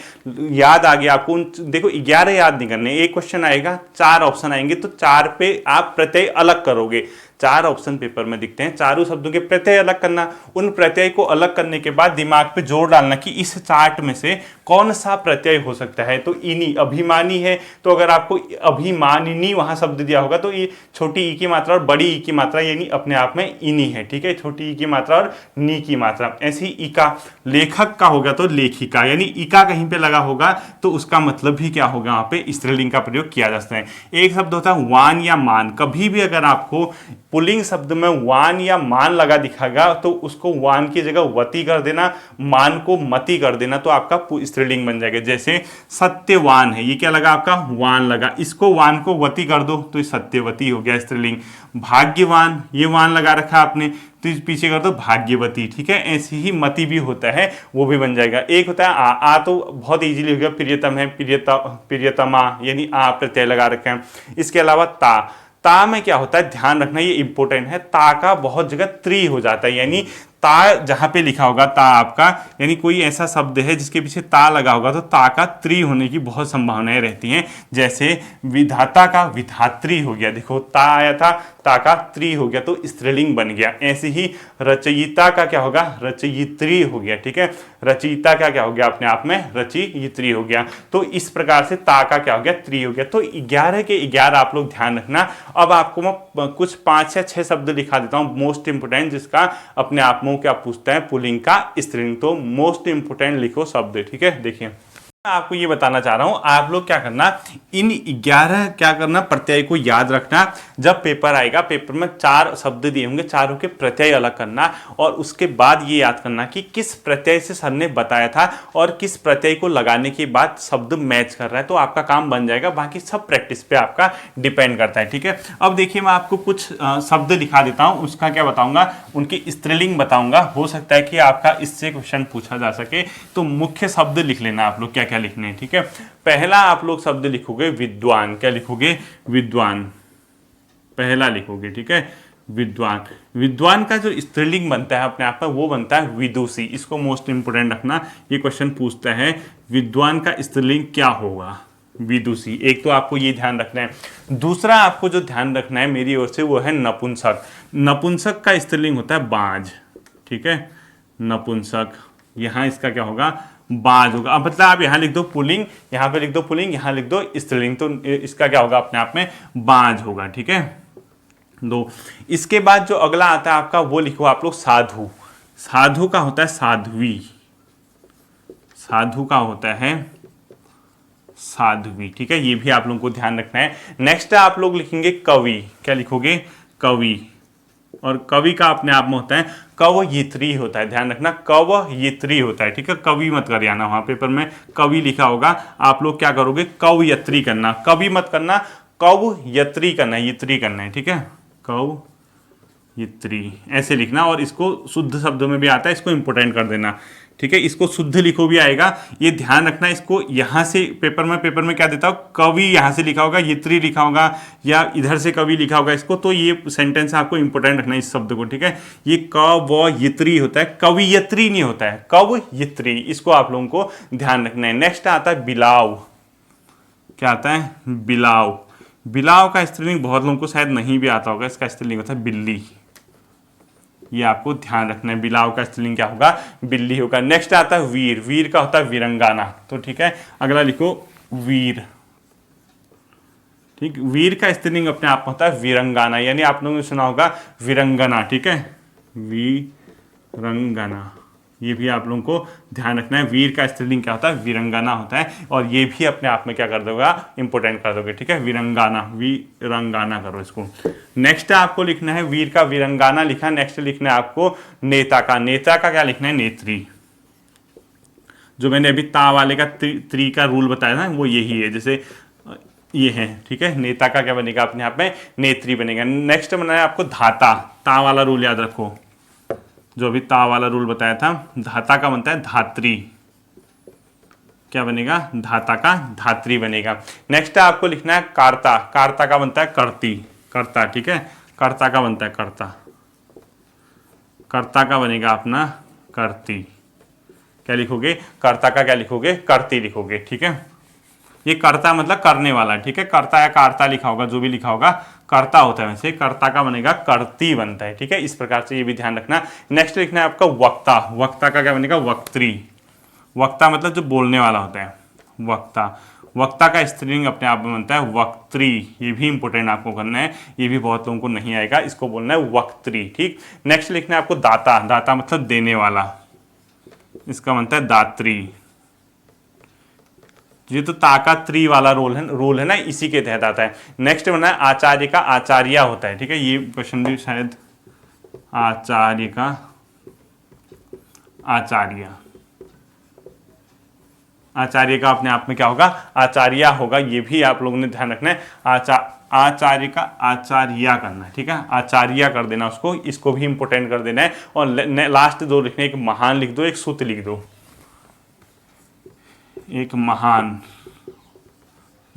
याद आ गया आपको, देखो 11 याद नहीं करने, एक क्वेश्चन आएगा 4 ऑप्शन आएंगे, तो 4 पे आप प्रत्यय अलग करोगे, 4 ऑप्शन पेपर में दिखते हैं, चारों शब्दों के प्रत्यय अलग करना, उन प्रत्यय को अलग करने के बाद दिमाग पे जोर डालना कि इस चार्ट में से कौन सा प्रत्यय हो सकता है। तो इनी, अभिमानी है तो अगर आपको अभिमानिनी वहां शब्द दिया होगा तो ये छोटी ई की मात्रा और बड़ी ई की मात्रा, यानी अपने आप में इनी है, ठीक है, छोटी ई की मात्रा और नी की मात्रा। ऐसे ही इका, लेखक का होगा तो लेखिका, यानी इका कहीं पे लगा होगा तो उसका मतलब भी क्या होगा, वहां पे स्त्रीलिंग का प्रयोग किया जाता है। एक शब्द होता है वान या मान, कभी भी अगर आपको पुल्लिंग शब्द में वान या मान लगा दिखागा तो उसको वान की जगह वती कर देना, मान को मती कर देना, तो आपका स्त्रीलिंग बन जाएगा। जैसे सत्यवान है, ये क्या लगा आपका, वान लगा, इसको वान को वती कर दो तो ये सत्यवती हो गया स्त्रीलिंग। भाग्यवान, ये वान लगा रखा आपने तो इस पीछे कर दो भाग्यवती, ठीक है। ऐसे ही मति भी होता है, वो भी बन जाएगा। एक होता है आ तो बहुत इजीली हो गया, प्रियतम है, प्रियतमा, यानी आ प्रत्यय लगा रखे हैं। इसके अलावा ता में क्या होता है, ध्यान रखना ये इंपॉर्टेंट है, ता का बहुत जगह त्री हो जाता है, यानी ता जहां पे लिखा होगा ता आपका, यानी कोई ऐसा शब्द है जिसके पीछे ता लगा होगा तो ता का त्री होने की बहुत संभावनाएं रहती हैं। जैसे विधाता का विधात्री हो गया, देखो ता आया था, ता का त्री हो गया तो स्त्रीलिंग बन गया। ऐसे ही रचयिता का क्या होगा, रचयित्री हो गया, ठीक है, रचयिता का क्या हो गया अपने आप में, रचयित्री हो गया। तो इस प्रकार से ता का क्या हो गया, त्री हो गया। तो 11 के 11 आप लोग ध्यान रखना। अब आपको मैं कुछ 5 या 6 शब्द लिखा देता हूं मोस्ट इंपोर्टेंट, जिसका अपने आप में क्या पूछता है, पुल्लिंग का स्त्रीलिंग। तो मोस्ट इंपोर्टेंट लिखो शब्द, ठीक है। देखिए आपको ये बताना चाह रहा हूं, आप लोग क्या करना, इन 11 क्या करना, प्रत्यय को याद रखना। जब पेपर आएगा, पेपर में 4 शब्द दिए होंगे, चारों के प्रत्यय अलग करना और उसके बाद ये याद करना कि किस प्रत्यय से सर ने बताया था और किस प्रत्यय को लगाने के बाद शब्द मैच कर रहा है, तो आपका काम बन जाएगा। बाकी सब प्रैक्टिस पे आपका डिपेंड करता है, ठीक है। अब देखिए मैं आपको कुछ शब्द लिखा देता हूं, उसका क्या बताऊंगा, उनकी स्त्रीलिंग बताऊंगा। हो सकता है कि आपका इससे क्वेश्चन पूछा जा सके, तो मुख्य शब्द लिख लेना आप लोग क्या क्या लिखने हैं, ठीक है। पहला आप लोग शब्द लिखोगे विद्वान, क्या लिखोगे, विद्वान, पहला लिखोगे, ठीक है, विद्वान। विद्वान का जो स्त्रीलिंग बनता है अपने आप में वो बनता है विदुषी। इसको मोस्ट इंपोर्टेंट रखना, ये क्वेश्चन पूछता है विद्वान का स्त्रीलिंग क्या होगा, विदुषी। एक तो आपको ये ध्यान रखना है। दूसरा आपको जो ध्यान रखना है मेरी ओर से वो है नपुंसक। नपुंसक का स्त्रीलिंग होता है बाज, ठीक है, नपुंसक। यहां इसका क्या होगा, बाज होगा। अब मतलब आप यहाँ लिख दो पुल्लिंग, यहाँ पे लिख दो पुल्लिंग, यहाँ लिख दो स्त्रीलिंग, तो इसका क्या होगा अपने आप में बाज होगा, ठीक है। दो, इसके बाद जो अगला आता है आपका वो लिखो आप लोग साधु। साधु का होता है साध्वी, साधु का होता है साध्वी, ठीक है, ये भी आप लोगों को ध्यान रखना है। नेक्स्ट आप लोग लिखेंगे कवि, क्या लिखोगे, कवि। और कवि का अपने आप में होता है कवयित्री होता है, ध्यान रखना कवयित्री होता है, ठीक है। कवि मत कर आना, वहां पेपर में कवि लिखा होगा, आप लोग क्या करोगे, कवयित्री करना, कवि मत करना, कवयित्री करना है, यित्री करना है, ठीक है, कवयित्री ऐसे लिखना। और इसको शुद्ध शब्दों में भी आता है, इसको इंपोर्टेंट कर देना, ठीक है। इसको शुद्ध लिखो भी आएगा, ये ध्यान रखना। इसको यहाँ से पेपर में क्या देता हूँ, कवि यहाँ से लिखा होगा, यित्री लिखा होगा, या इधर से कवि लिखा होगा इसको, तो ये सेंटेंस आपको इंपोर्टेंट रखना है इस शब्द को, ठीक है। ये कवयित्री होता है, कवयित्री नहीं होता है, कवयित्री, इसको आप लोगों को ध्यान रखना है। नेक्स्ट आता है बिलाव, क्या आता है, बिलाव। बिलाव का स्त्रीलिंग बहुत लोगों को शायद नहीं भी आता होगा, इसका स्त्रीलिंग होता है बिल्ली, ये आपको ध्यान रखना है। बिलाव का स्त्रीलिंग क्या होगा, बिल्ली होगा। नेक्स्ट आता है वीर, वीर का होता है वीरंगाना, तो ठीक है, अगला लिखो वीर, ठीक। वीर का स्त्रीलिंग अपने आप में होता है वीरंगाना, यानी आप लोगों ने सुना होगा वीरंगना, ठीक है, वीरंगना, ये भी आप लोगों को ध्यान रखना है। वीर का स्त्रीलिंग क्या होता है, वीरंगना होता है, और ये भी अपने आप में क्या कर दोगा, इंपोर्टेंट कर दोगे, ठीक है, वीरंगाना, वीरंगाना करो इसको। नेक्स्ट आपको लिखना है, वीर का वीरंगाना लिखा, नेक्स्ट लिखना है आपको नेता का। नेता का क्या लिखना है, नेत्री। जो मैंने अभी ता वाले का त्री का रूल बताया था वो यही है, जैसे ये है, ठीक है। नेता का क्या बनेगा अपने आप में, नेत्री बनेगा। नेक्स्ट बनाया आपको धाता, ता वाला रूल याद रखो, जो अभी ता वाला रूल बताया था। धाता का बनता है धात्री, क्या बनेगा, धाता का धात्री बनेगा। नेक्स्ट आपको लिखना है कार्ता, कार्ता का बनता है कर्ती, कर्ता, ठीक है, कर्ता का बनता है कर्ता, कर्ता का बनेगा अपना कर्ती, क्या लिखोगे, कर्ता का क्या लिखोगे, कर्ती लिखोगे, ठीक है। ये कर्ता मतलब करने वाला, ठीक है, कर्ता या कार्ता लिखा होगा, जो भी लिखा होगा कर्ता होता है, वैसे कर्ता का बनेगा कर्ती बनता है, ठीक है। इस प्रकार से ये भी ध्यान रखना। नेक्स्ट लिखना है आपका वक्ता, वक्ता का क्या बनेगा, वक्त्री, वक्ता मतलब जो बोलने वाला होता है, वक्ता। वक्ता का स्त्रीलिंग अपने आप में बनता है वक्त्री, ये भी इंपोर्टेंट आपको करना है, ये भी बहुत लोगों को नहीं आएगा, इसको बोलना है वक्त्री, ठीक। नेक्स्ट लिखना है आपको दाता, दाता मतलब देने वाला, इसका बनता है दात्री। ये तो ताकात्री वाला रोल है ना, इसी के तहत आता है। नेक्स्ट बना है आचार्य का, आचार्य होता है, ठीक है, ये क्वेश्चन भी शायद आचार्य का, आचार्य, आचार्य का अपने आप में क्या होगा, आचार्य होगा, ये भी आप लोगों ने ध्यान रखना है। आचार्य का आचार्य करना है, ठीक है, आचार्य कर देना उसको, इसको भी इंपोर्टेंट कर देना है। और लास्ट दो लिखने, एक महान लिख दो, एक सुत लिख दो, एक महान,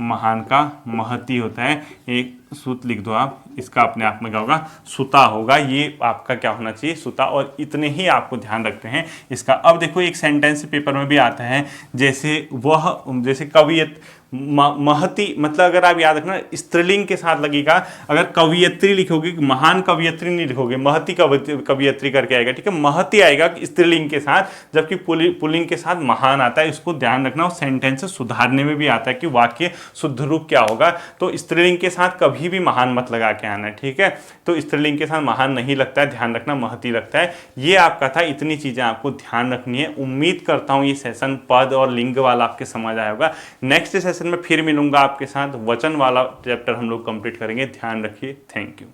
महान का महती होता है। एक सूत लिख दो आप, इसका अपने आप में क्या होगा, सुता होगा। ये आपका क्या होना चाहिए, सुता। और इतने ही आपको ध्यान रखते हैं इसका। अब देखो एक सेंटेंस पेपर में भी आता है, जैसे कवियत महती, मतलब अगर आप याद रखना स्त्रीलिंग के साथ लगेगा। अगर कवियत्री लिखोगे, महान कवियत्री नहीं लिखोगे, महती कवियत्री करके आएगा, ठीक है। महती आएगा स्त्रीलिंग के साथ, जबकि पुल्लिंग के साथ महान आता है। इसको ध्यान रखना। और सेंटेंस सुधारने में भी आता है कि वाक्य शुद्ध रूप क्या होगा। तो स्त्रीलिंग के साथ कभी भी महान मत लगा के आना है, ठीक है। तो स्त्रीलिंग के साथ महान नहीं लगता है, ध्यान रखना, महती लगता है। ये आपका था, इतनी चीजें आपको ध्यान रखनी है। उम्मीद करता हूं ये सेशन पद और लिंग वाला आपके समझ आया होगा। नेक्स्ट सेशन में फिर मिलूंगा आपके साथ, वचन वाला चैप्टर हम लोग कंप्लीट करेंगे। ध्यान रखिए। Thank you.